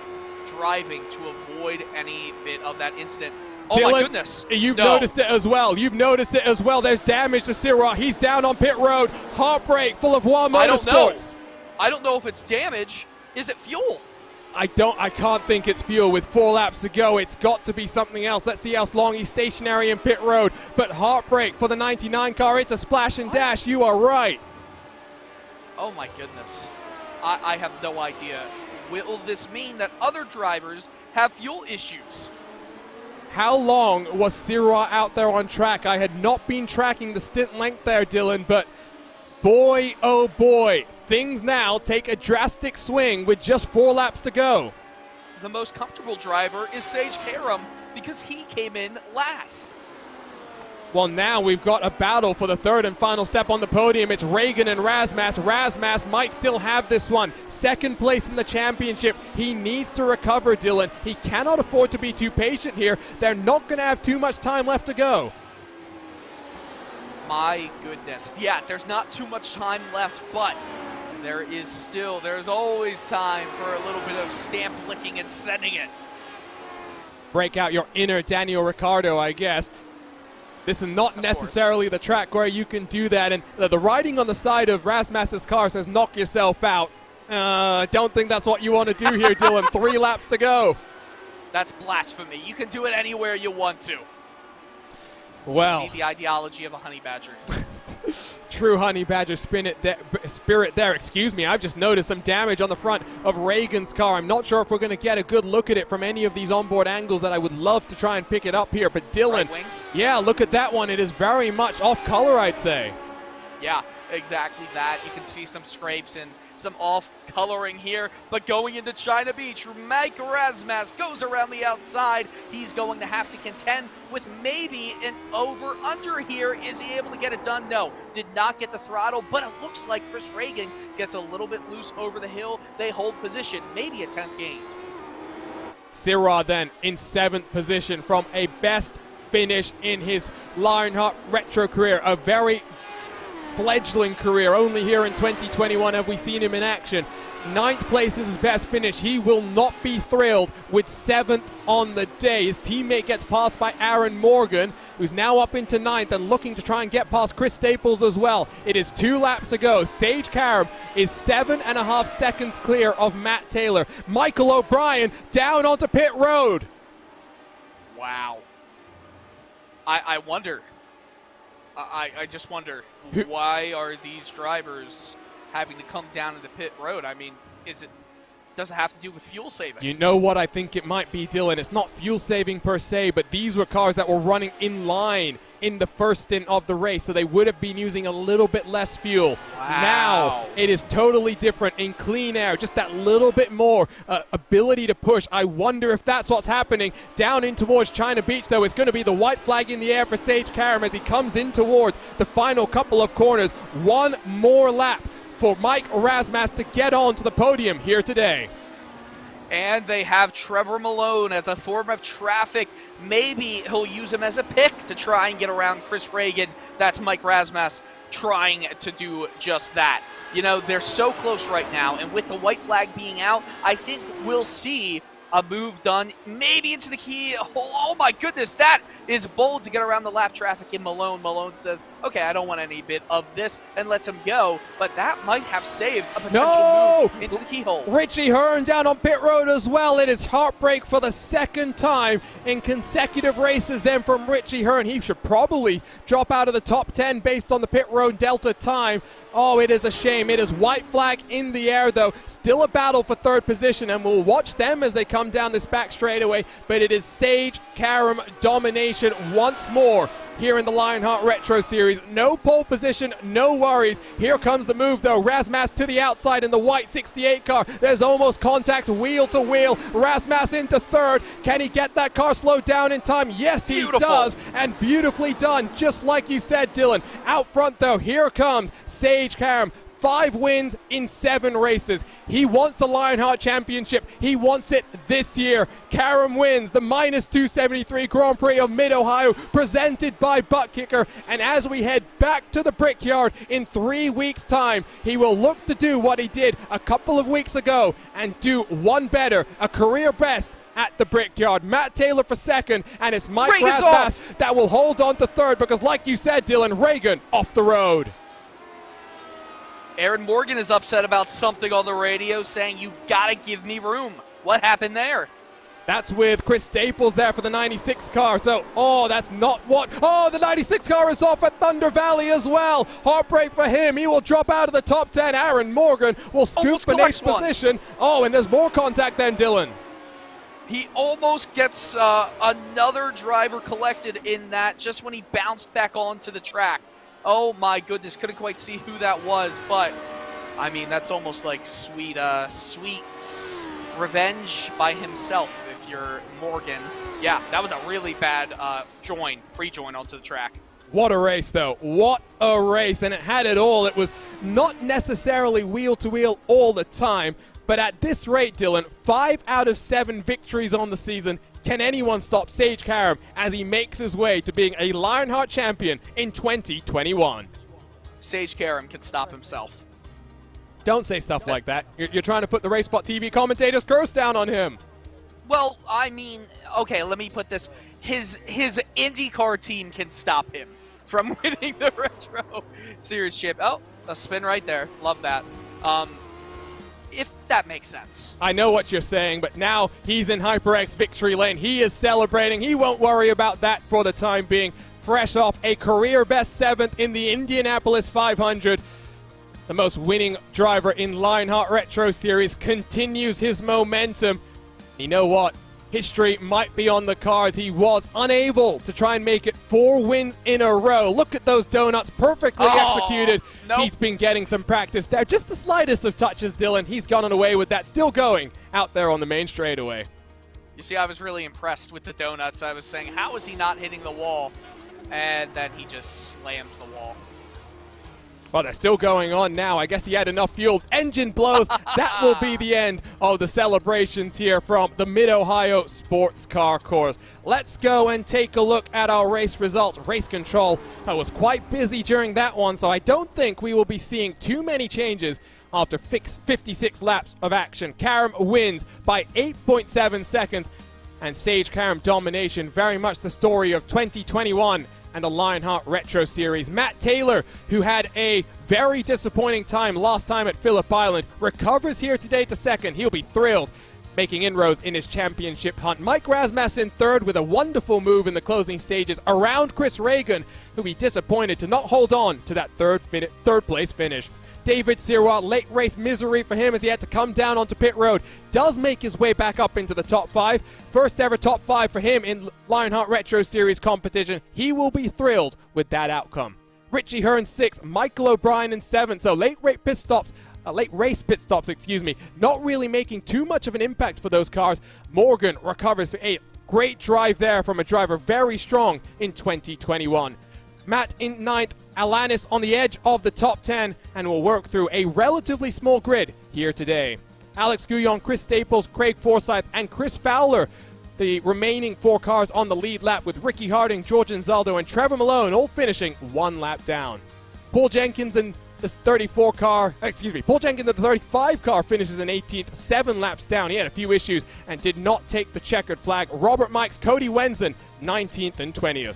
driving to avoid any bit of that incident. Oh, Dylan, my goodness. You've noticed it as well. You've noticed it as well. There's damage to Sirois. He's down on pit road. Heartbreak full of One Motorsports. I don't know if it's damage. Is it fuel? I can't think it's fuel with 4 laps to go. It's got to be something else. Let's see how long he's stationary in pit road. But heartbreak for the 99 car. It's a splash and dash. You are right. Oh my goodness. I have no idea. Will this mean that other drivers have fuel issues? How long was Sirois out there on track? I had not been tracking the stint length there, Dylan, but boy, oh boy. Things now take a drastic swing with just 4 laps to go. The most comfortable driver is Sage Karam because he came in last. Well, now we've got a battle for the third and final step on the podium. It's Reagan and RaceSpot. RaceSpot might still have this one. Second place in the championship. He needs to recover, Dylan. He cannot afford to be too patient here. They're not going to have too much time left to go. My goodness. Yeah, there's not too much time left, but there's always time for a little bit of stamp licking and sending it. Break out your inner Daniel Ricciardo, I guess. This is not necessarily the track where you can do that, and the writing on the side of RaceSpot's car says knock yourself out. I don't think that's what you want to do here, Dylan. 3 laps to go. That's blasphemy. You can do it anywhere you want to. Well, You need the ideology of a honey badger. True honey badger spirit there. Excuse me. I've just noticed some damage on the front of Reagan's car. I'm not sure if we're going to get a good look at it from any of these onboard angles that I would love to try and pick it up here. But Dylan, yeah, look at that one. It is very much off color, I'd say. Yeah, exactly that. You can see some scrapes and some off coloring here, but going into China Beach, Mike RaceSpot goes around the outside. He's going to have to contend with maybe an over-under here. Is he able to get it done? No, did not get the throttle, but it looks like Chris Reagan gets a little bit loose over the hill. They hold position, maybe a 10th gain. Sirrah then in 7th position from a best finish in his Lionheart retro career, a very fledgling career. Only here in 2021 have we seen him in action. 9th place is his best finish. He will not be thrilled with 7th on the day. His teammate gets passed by Aaron Morgan, who's now up into 9th and looking to try and get past Chris Staples as well. It is 2 laps to go. Sage Karam is 7.5 seconds clear of Matt Taylor. Michael O'Brien down onto pit road. Wow. I wonder. I just wonder, why are these drivers having to come down to the pit road? I mean, does it have to do with fuel saving? You know what I think it might be, Dylan? It's not fuel saving per se, but these were cars that were running in line in the first stint of the race, so they would have been using a little bit less fuel. Wow. Now it is totally different in clean air, just that little bit more ability to push. I wonder if that's what's happening down in towards China Beach, though. It's going to be the white flag in the air for Sage Karam as he comes in towards the final couple of corners. One more lap for Mike RaceSpot to get on to the podium here today. And they have Trevor Malone as a form of traffic. Maybe he'll use him as a pick to try and get around Chris Reagan. That's Mike RaceSpot trying to do just that. You know, they're so close right now, and with the white flag being out, I think we'll see a move done, maybe into the key. Oh my goodness, that is bold to get around the lap traffic in Malone. Malone says, okay, I don't want any bit of this, and lets him go, but that might have saved a potential move into the keyhole. Richie Hearn down on pit road as well. It is heartbreak for the 2nd time in consecutive races then from Richie Hearn. He should probably drop out of the top 10 based on the pit road delta time. Oh, it is a shame. It is white flag in the air, though. Still a battle for 3rd position, and we'll watch them as they come down this back straightaway. But it is Sage Karam domination once more here in the Lionheart Retro Series. No pole position, no worries. Here comes the move, though. RaceSpot to the outside in the white 68 car. There's almost contact wheel to wheel. RaceSpot into 3rd. Can he get that car slowed down in time? Yes, he does. And beautifully done, just like you said, Dylan. Out front, though, here comes Sage Karam. 5 wins in 7 races. He wants a Lionheart Championship. He wants it this year. Karam wins the -273 Grand Prix of Mid-Ohio, presented by Butt Kicker. And as we head back to the Brickyard in 3 weeks' time, he will look to do what he did a couple of weeks ago and do one better, a career best at the Brickyard. Matt Taylor for 2nd, and it's Mike RaceSpot that will hold on to 3rd because, like you said, Dylan, Reagan off the road. Aaron Morgan is upset about something on the radio, saying, you've got to give me room. What happened there? That's with Chris Staples there for the 96 car. So, that's not what... Oh, the 96 car is off at Thunder Valley as well. Heartbreak for him. He will drop out of the top 10. Aaron Morgan will scoop an 8th position. Oh, and there's more contact then, Dylan. He almost gets another driver collected in that just when he bounced back onto the track. Oh my goodness, couldn't quite see who that was, but I mean, that's almost like sweet revenge by himself if you're Morgan. Yeah, that was a really bad pre-join onto the track. What a race, though. What a race. And it had it all. It was not necessarily wheel-to-wheel all the time, but at this rate, Dylan, 5 out of 7 victories on the season. Can anyone stop Sage Karam as he makes his way to being a Lionheart champion in 2021? Sage Karam can stop himself. Don't say stuff like that. You're trying to put the RaceSpotTV commentator's curse down on him. Well, I mean, okay, let me put this. His IndyCar team can stop him from winning the Retro Series chip. Oh, a spin right there. Love that. If that makes sense. I know what you're saying, but now he's in HyperX victory lane. He is celebrating. He won't worry about that for the time being. Fresh off a career best 7th in the Indianapolis 500. The most winning driver in Lionheart Retro Series continues his momentum. You know what? History might be on the cards. He was unable to try and make it 4 wins in a row. Look at those donuts, perfectly executed. Nope. He's been getting some practice there. Just the slightest of touches, Dylan. He's gotten away with that. Still going out there on the main straightaway. You see, I was really impressed with the donuts. I was saying, how is he not hitting the wall? And then he just slams the wall. Well, they're still going on now. I guess he had enough fuel. Engine blows. That will be the end of the celebrations here from the Mid-Ohio Sports Car Course. Let's go and take a look at our race results. Race control was quite busy during that one, so I don't think we will be seeing too many changes after 56 laps of action. Karam wins by 8.7 seconds, and Sage Karam domination, very much the story of 2021 and the Lionheart Retro Series. Matt Taylor, who had a very disappointing time last time at Phillip Island, recovers here today to second. He'll be thrilled, making inroads in his championship hunt. Mike Rasmussen third with a wonderful move in the closing stages around Chris Reagan, who'll be disappointed to not hold on to that third place finish. David Sirwa, late race misery for him as he had to come down onto pit road, does make his way back up into the top 5. First ever top 5 for him in Lionheart Retro Series competition. He will be thrilled with that outcome. Richie Hearn 6th, Michael O'Brien in 7th. So late race pit stops, not really making too much of an impact for those cars. Morgan recovers to 8th. Great drive there from a driver very strong in 2021. Matt in 9th, Alanis on the edge of the top 10, and will work through a relatively small grid here today. Alex Guyon, Chris Staples, Craig Forsyth, and Chris Fowler, the remaining 4 cars on the lead lap, with Ricky Harding, George Anzaldo, and Trevor Malone all finishing 1 lap down. Paul Jenkins in the 35 car finishes in 18th, 7 laps down. He had a few issues and did not take the checkered flag. Robert Mikes, Cody Wenzen, 19th and 20th.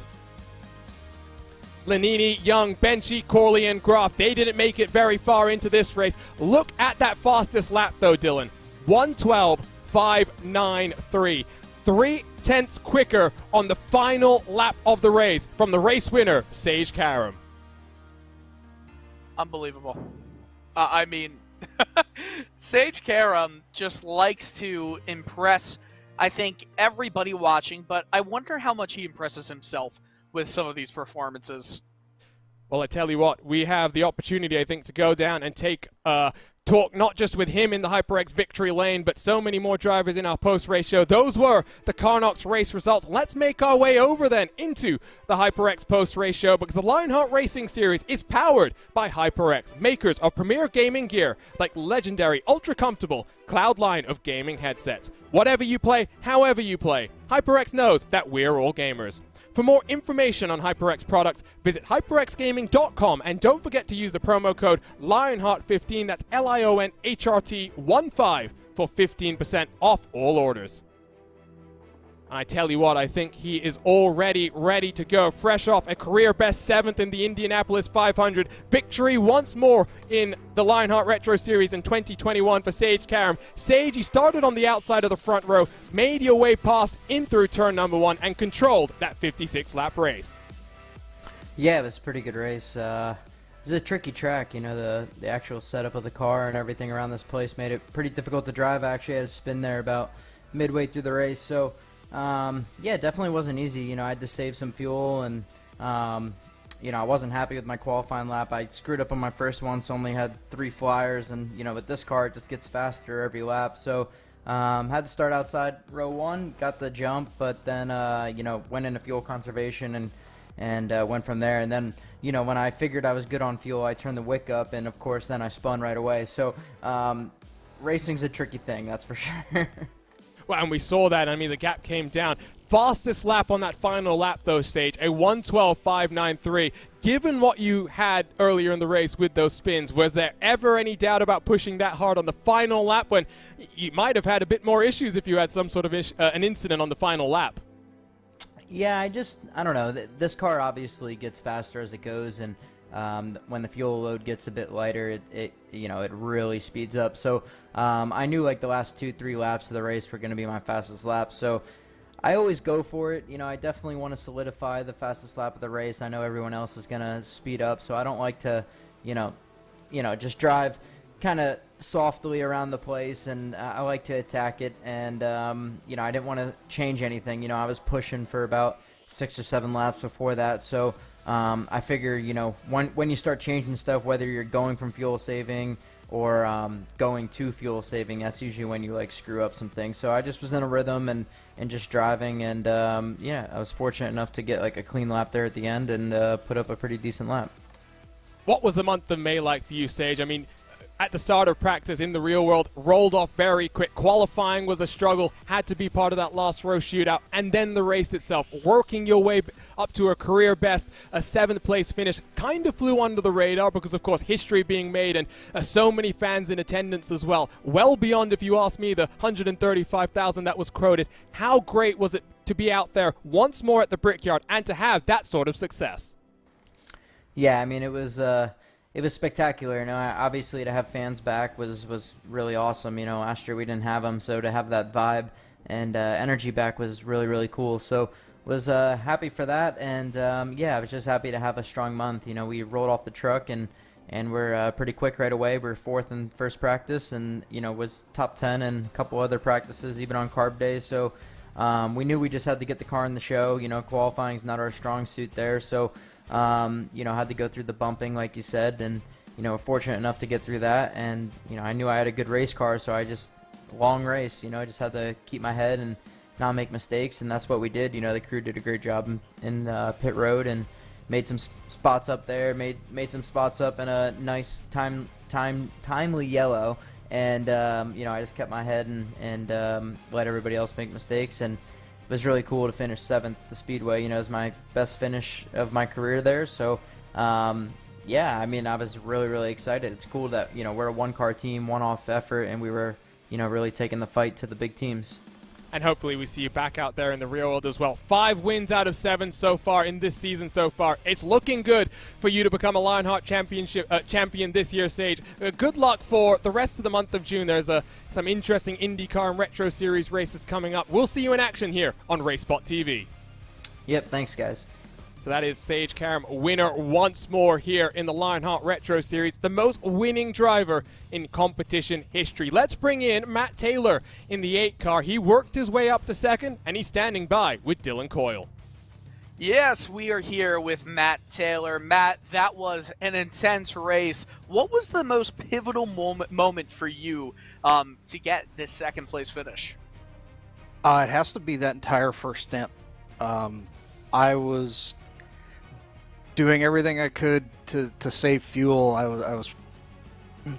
Lanini, Young, Benchy, Corley, and Graf, they didn't make it very far into this race. Look at that fastest lap, though, Dylan. 1:12.593. 3/10 quicker on the final lap of the race from the race winner, Sage Karam. Unbelievable. I mean, Sage Karam just likes to impress, I think, everybody watching, but I wonder how much he impresses himself with some of these performances. Well, I tell you what, we have the opportunity, I think, to go down and take talk not just with him in the HyperX victory lane, but so many more drivers in our post-race show. Those were the Carnox race results. Let's make our way over then into the HyperX post-race show, because the Lionheart Racing Series is powered by HyperX, makers of premier gaming gear like legendary ultra-comfortable cloud line of gaming headsets. Whatever you play, however you play, HyperX knows that we're all gamers. For more information on HyperX products, visit hyperxgaming.com, and don't forget to use the promo code Lionheart15, that's LIONHRT15, for 15% off all orders. And I tell you what, I think he is already ready to go, fresh off a career best 7th in the Indianapolis 500. Victory once more in the Lionheart Retro Series in 2021 for Sage Karam. Sage, you started on the outside of the front row, made your way past in through turn number 1, and controlled that 56-lap race. Yeah, it was a pretty good race. It was a tricky track, you know, the actual setup of the car and everything around this place made it pretty difficult to drive. I actually had to spin there about midway through the race, so yeah, it definitely wasn't easy. You know, I had to save some fuel, and you know, I wasn't happy with my qualifying lap. I screwed up on my first one, so only had 3 flyers, and you know, with this car it just gets faster every lap. So had to start outside row 1, got the jump, but then you know, went into fuel conservation and and went from there. And then, you know, when I figured I was good on fuel, I turned the wick up, and of course then I spun right away. So racing's a tricky thing, that's for sure. Well, and we saw that. I mean, the gap came down. Fastest lap on that final lap, though, Sage, a 1:12.593. Given what you had earlier in the race with those spins, was there ever any doubt about pushing that hard on the final lap when you might have had a bit more issues if you had some sort of an incident on the final lap? Yeah, I don't know. This car obviously gets faster as it goes, and when the fuel load gets a bit lighter, it really speeds up. So I knew like the last 2-3 laps of the race were going to be my fastest laps. So I always go for it. You know, I definitely want to solidify the fastest lap of the race. I know everyone else is going to speed up, so I don't like to, just drive kind of softly around the place, and I like to attack it. And I didn't want to change anything. You know, I was pushing for about 6 or 7 laps before that, so I figure, when you start changing stuff, whether you're going from fuel saving or going to fuel saving, that's usually when you like screw up some things. So I just was in a rhythm and just driving, and I was fortunate enough to get like a clean lap there at the end and put up a pretty decent lap. What was the month of May like for you, Sage? I mean, at the start of practice in the real world, rolled off very quick. Qualifying was a struggle, had to be part of that last row shootout, and then the race itself, working your way up to a career best, a 7th place finish, kind of flew under the radar because, of course, history being made and so many fans in attendance as well. Well beyond, if you ask me, the 135,000 that was quoted. How great was it to be out there once more at the Brickyard and to have that sort of success? Yeah, I mean, it was spectacular. You know, obviously to have fans back was really awesome. You know, last year we didn't have them, so to have that vibe and energy back was really, really cool. So was happy for that, and I was just happy to have a strong month. You know, we rolled off the truck and we're pretty quick right away. We're 4th in first practice, and was top 10 in a couple other practices, even on carb days. So we knew we just had to get the car in the show. You know, qualifying is not our strong suit there, so had to go through the bumping, like you said, and fortunate enough to get through that. And I knew I had a good race car, so I just long race. I just had to keep my head and not make mistakes, and that's what we did. The crew did a great job in pit road and made some spots up there, made some spots up in a nice timely yellow, and I just kept my head and let everybody else make mistakes. And it was really cool to finish 7th at the Speedway. It was my best finish of my career there. So, I mean, I was really, really excited. It's cool that, we're a one-car team, one-off effort, and we were, really taking the fight to the big teams. And hopefully we see you back out there in the real world as well. 5 wins out of 7 so far in this season so far. It's looking good for you to become a Lionheart champion this year, Sage. Good luck for the rest of the month of June. There's some interesting IndyCar and Retro Series races coming up. We'll see you in action here on RaceSpotTV. Yep, thanks, guys. So that is Sage Karam, winner once more here in the Lionheart Retro Series, the most winning driver in competition history. Let's bring in Matt Taylor in the 8 car. He worked his way up to 2nd, and he's standing by with Dylan Coyle. Yes, we are here with Matt Taylor. Matt, that was an intense race. What was the most pivotal moment for you to get this 2nd place finish? It has to be that entire first stint. I was doing everything I could to save fuel. I was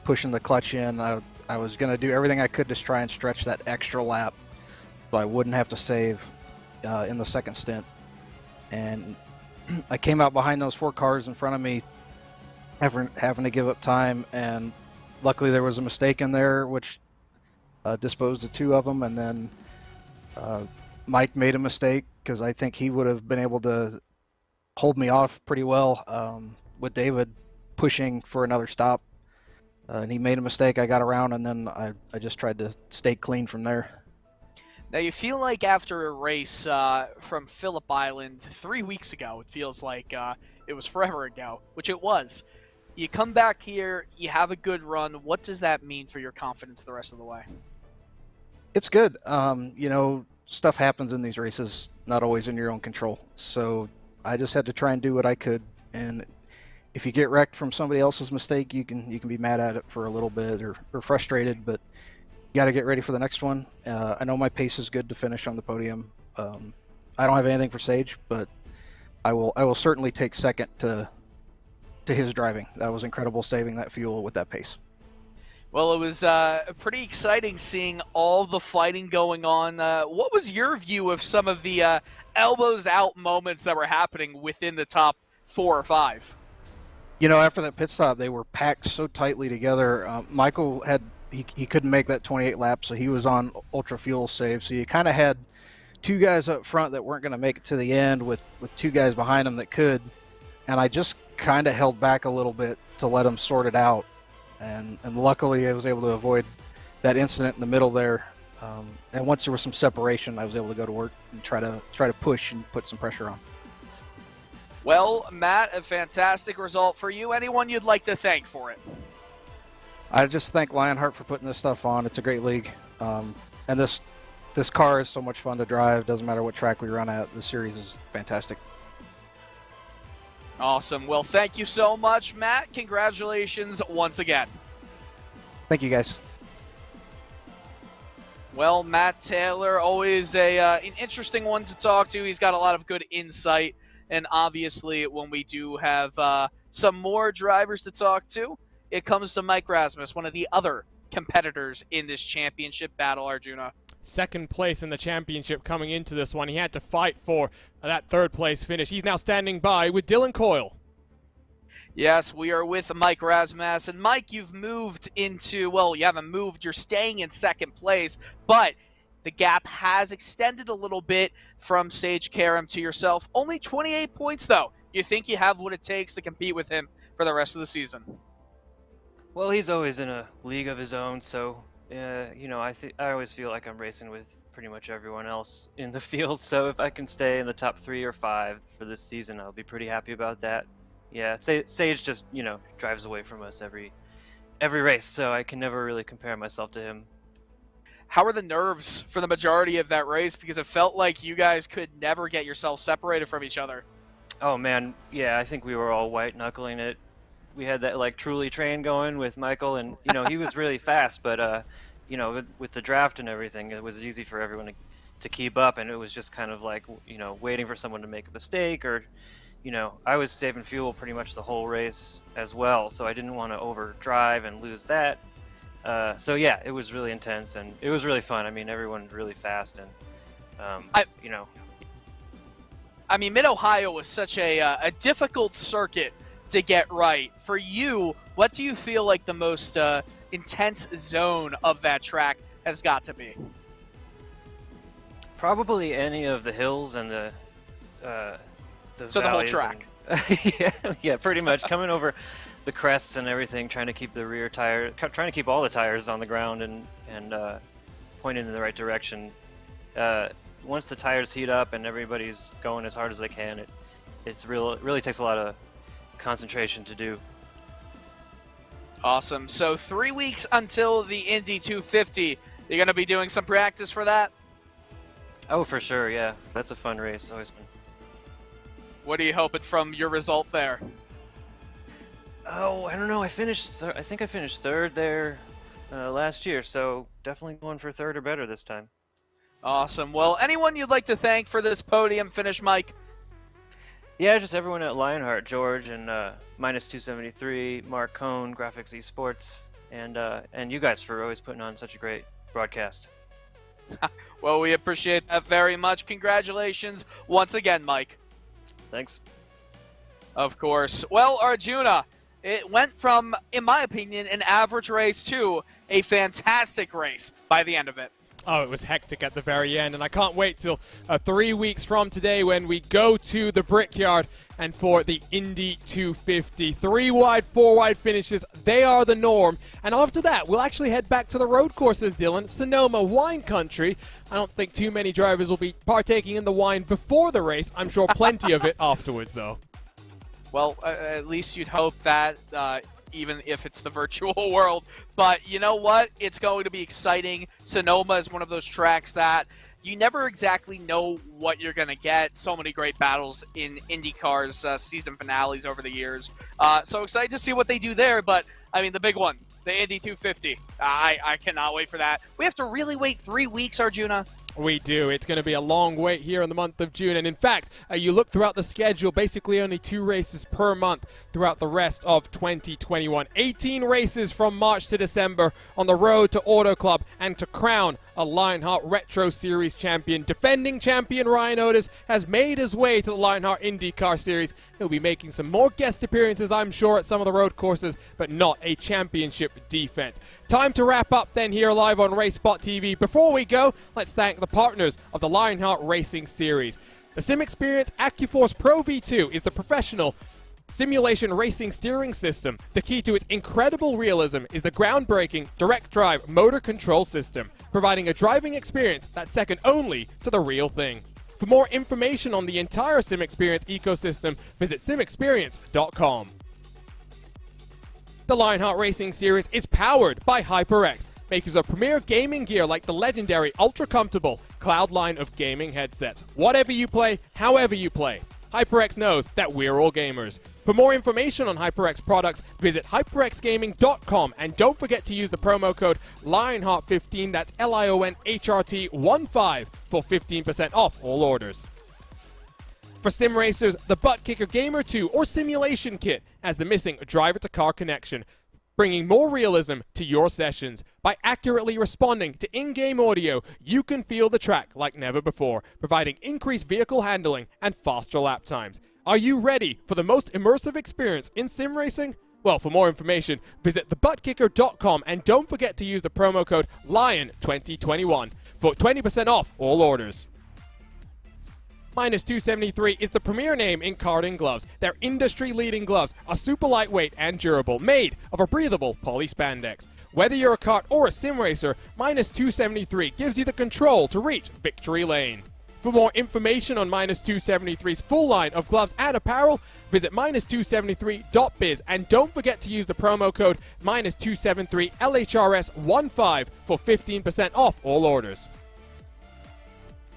pushing the clutch in. I was going to do everything I could to try and stretch that extra lap so I wouldn't have to save in the 2nd stint. And I came out behind those 4 cars in front of me, having to give up time, and luckily there was a mistake in there which disposed of 2 of them, and then Mike made a mistake because I think he would have been able to hold me off pretty well with David pushing for another stop, and he made a mistake. I got around, and then I just tried to stay clean from there. Now, you feel like after a race from Phillip Island 3 weeks ago, it feels like it was forever ago, which it was. You come back here, you have a good run. What does that mean for your confidence the rest of the way? It's good. Stuff happens in these races, not always in your own control. So I just had to try and do what I could. And if you get wrecked from somebody else's mistake, you can be mad at it for a little bit or frustrated, but you got to get ready for the next one. I know my pace is good to finish on the podium. I don't have anything for Sage, but I will certainly take second to his driving. That was incredible, saving that fuel with that pace. Well, it was pretty exciting seeing all the fighting going on. What was your view of some of the elbows out moments that were happening within the top 4 or 5? You know, after that pit stop, they were packed so tightly together. Michael he couldn't make that 28 laps, so he was on ultra fuel save. So you kind of had 2 guys up front that weren't going to make it to the end with 2 guys behind them that could. And I just kind of held back a little bit to let them sort it out. And luckily I was able to avoid that incident in the middle there. And once there was some separation, I was able to go to work and try to push and put some pressure on. Well, Matt, a fantastic result for you. Anyone you'd like to thank for it? I just thank Lionheart for putting this stuff on. It's a great league. And this car is so much fun to drive. Doesn't matter what track we run at. The series is fantastic. Awesome. Well, thank you so much, Matt. Congratulations once again. Thank you, guys. Well, Matt Taylor, always an interesting one to talk to. He's got a lot of good insight. And obviously, when we do have some more drivers to talk to, it comes to Mike Rasmus, one of the other competitors in this championship battle, Arjuna. Second place in the championship coming into this one. He had to fight for that third place finish. He's now standing by with Dylan Coyle. Yes, we are with Mike Rasmus. And Mike, you've moved into, well, you haven't moved, you're staying in second place, but the gap has extended a little bit from Sage Karam to yourself. Only 28 points, though. You think you have what it takes to compete with him for the rest of the season? Well, he's always in a league of his own, so you know, I always feel like I'm racing with pretty much everyone else in the field. So if I can stay in the top 3 or 5 for this season, I'll be pretty happy about that. Yeah, Sage just, you know, drives away from us every race, so I can never really compare myself to him. How are the nerves for the majority of that race? Because it felt like you guys could never get yourselves separated from each other. Oh man, yeah, I think we were all white knuckling it. We had that like truly train going with Michael, and you know he was really fast, but you know with the draft and everything, it was easy for everyone to keep up, and it was just kind of like, you know, waiting for someone to make a mistake, or you know, I was saving fuel pretty much the whole race as well, so I didn't want to overdrive and lose that. So yeah, it was really intense and it was really fun. I mean, everyone's really fast, and you know. I mean, Mid-Ohio was such a difficult circuit to get right. For you, what do you feel like the most intense zone of that track has got to be? Probably any of the hills and the so the whole track. And, yeah, pretty much coming over the crests and everything, trying to keep the rear tire, trying to keep all the tires on the ground and pointing in the right direction. Once the tires heat up and everybody's going as hard as they can, it really takes a lot of concentration to do. Awesome. So 3 weeks until the Indy 250. You're going to be doing some practice for that? Oh, for sure, yeah. That's a fun race. Always fun. What are you hoping from your result there? Oh, I don't know. I think I finished third there last year, so definitely going for third or better this time. Awesome. Well, anyone you'd like to thank for this podium finish, Mike? Yeah, just everyone at Lionheart, George and Minus 273, Mark Cohn, Graphics Esports, and you guys for always putting on such a great broadcast. Well, we appreciate that very much. Congratulations once again, Mike. Thanks. Of course. Well, Arjuna, it went from, in my opinion, an average race to a fantastic race by the end of it. Oh, it was hectic at the very end, and I can't wait till 3 weeks from today when we go to the Brickyard and for the Indy 250. 3 wide, 4 wide finishes, they are the norm. And after that, we'll actually head back to the road courses, Dylan. Sonoma, wine country. I don't think too many drivers will be partaking in the wine before the race. I'm sure plenty of it afterwards, though. Well, at least you'd hope that, even if it's the virtual world. But you know what? It's going to be exciting. Sonoma is one of those tracks that you never exactly know what you're going to get. So many great battles in IndyCar's season finales over the years. So excited to see what they do there. But, I mean, the big one, the Indy 250. I cannot wait for that. We have to really wait 3 weeks, Arjuna. We do. It's going to be a long wait here in the month of June. And in fact, you look throughout the schedule, basically only 2 races per month throughout the rest of 2021. 18 races from March to December on the road to Auto Club and to crown a Lionheart Retro Series champion. Defending champion Ryan Otis has made his way to the Lionheart IndyCar Series. He'll be making some more guest appearances, I'm sure, at some of the road courses, but not a championship defense. Time to wrap up then here live on RaceSpotTV. Before we go, let's thank the partners of the Lionheart Racing Series. The SimExperience AccuForce Pro V2 is the professional simulation racing steering system. The key to its incredible realism is the groundbreaking direct drive motor control system, providing a driving experience that's second only to the real thing. For more information on the entire SimExperience ecosystem, visit simexperience.com. The Lionheart Racing Series is powered by HyperX, makers of premier gaming gear like the legendary ultra-comfortable Cloud line of gaming headsets. Whatever you play, however you play, HyperX knows that we're all gamers. For more information on HyperX products, visit hyperxgaming.com, and don't forget to use the promo code Lionheart15, that's LIONHRT15, for 15% off all orders. For sim racers, the Butt Kicker Gamer 2 or Simulation Kit has the missing driver-to-car connection, bringing more realism to your sessions. By accurately responding to in-game audio, you can feel the track like never before, providing increased vehicle handling and faster lap times. Are you ready for the most immersive experience in sim racing? Well, for more information, visit thebuttkicker.com, and don't forget to use the promo code LION2021 for 20% off all orders. Minus 273 is the premier name in karting gloves. Their industry-leading gloves are super lightweight and durable, made of a breathable poly spandex. Whether you're a kart or a sim racer, Minus 273 gives you the control to reach victory lane. For more information on Minus 273's full line of gloves and apparel, visit minus273.biz, and don't forget to use the promo code Minus273LHRS15 for 15% off all orders.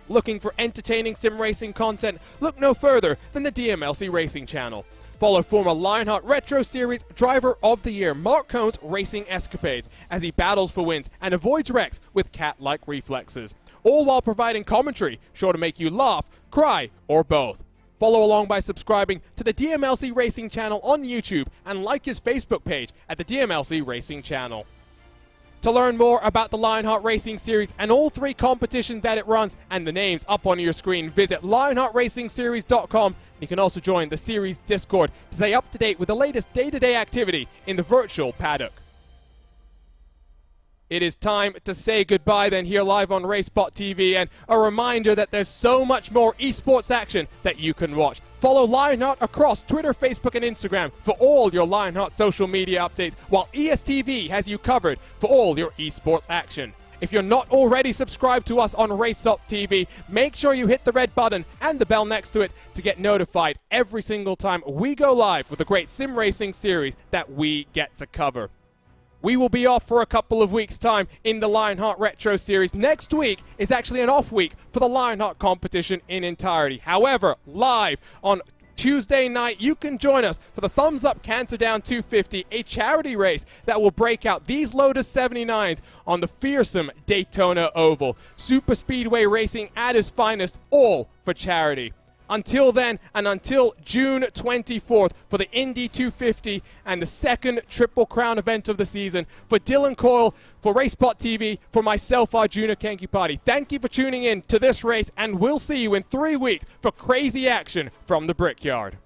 Looking for entertaining sim racing content? Look no further than the DMLC Racing channel. Follow former Lionheart Retro Series Driver of the Year Mark Cohn's racing escapades as he battles for wins and avoids wrecks with cat-like reflexes, all while providing commentary sure to make you laugh, cry, or both. Follow along by subscribing to the DMLC Racing channel on YouTube and like his Facebook page at the DMLC Racing channel. To learn more about the Lionheart Racing Series and all 3 competitions that it runs, and the names up on your screen, visit LionheartRacingSeries.com. You can also join the series Discord to stay up to date with the latest day-to-day activity in the virtual paddock. It is time to say goodbye then here live on RaceSpotTV, and a reminder that there's so much more esports action that you can watch. Follow Lionheart across Twitter, Facebook, and Instagram for all your Lionheart social media updates, while ESTV has you covered for all your esports action. If you're not already subscribed to us on RaceSpotTV, make sure you hit the red button and the bell next to it to get notified every single time we go live with the great sim racing series that we get to cover. We will be off for a couple of weeks' time in the Lionheart Retro Series. Next week is actually an off week for the Lionheart competition in entirety. However, live on Tuesday night, you can join us for the Thumbs Up Cancer Down 250, a charity race that will break out these Lotus 79s on the fearsome Daytona Oval. Super Speedway racing at its finest, all for charity. Until then, and until June 24th for the Indy 250 and the second Triple Crown event of the season, for Dylan Coyle, for RaceSpotTV, for myself, Arjuna Kankipati, thank you for tuning in to this race, and we'll see you in 3 weeks for crazy action from the Brickyard.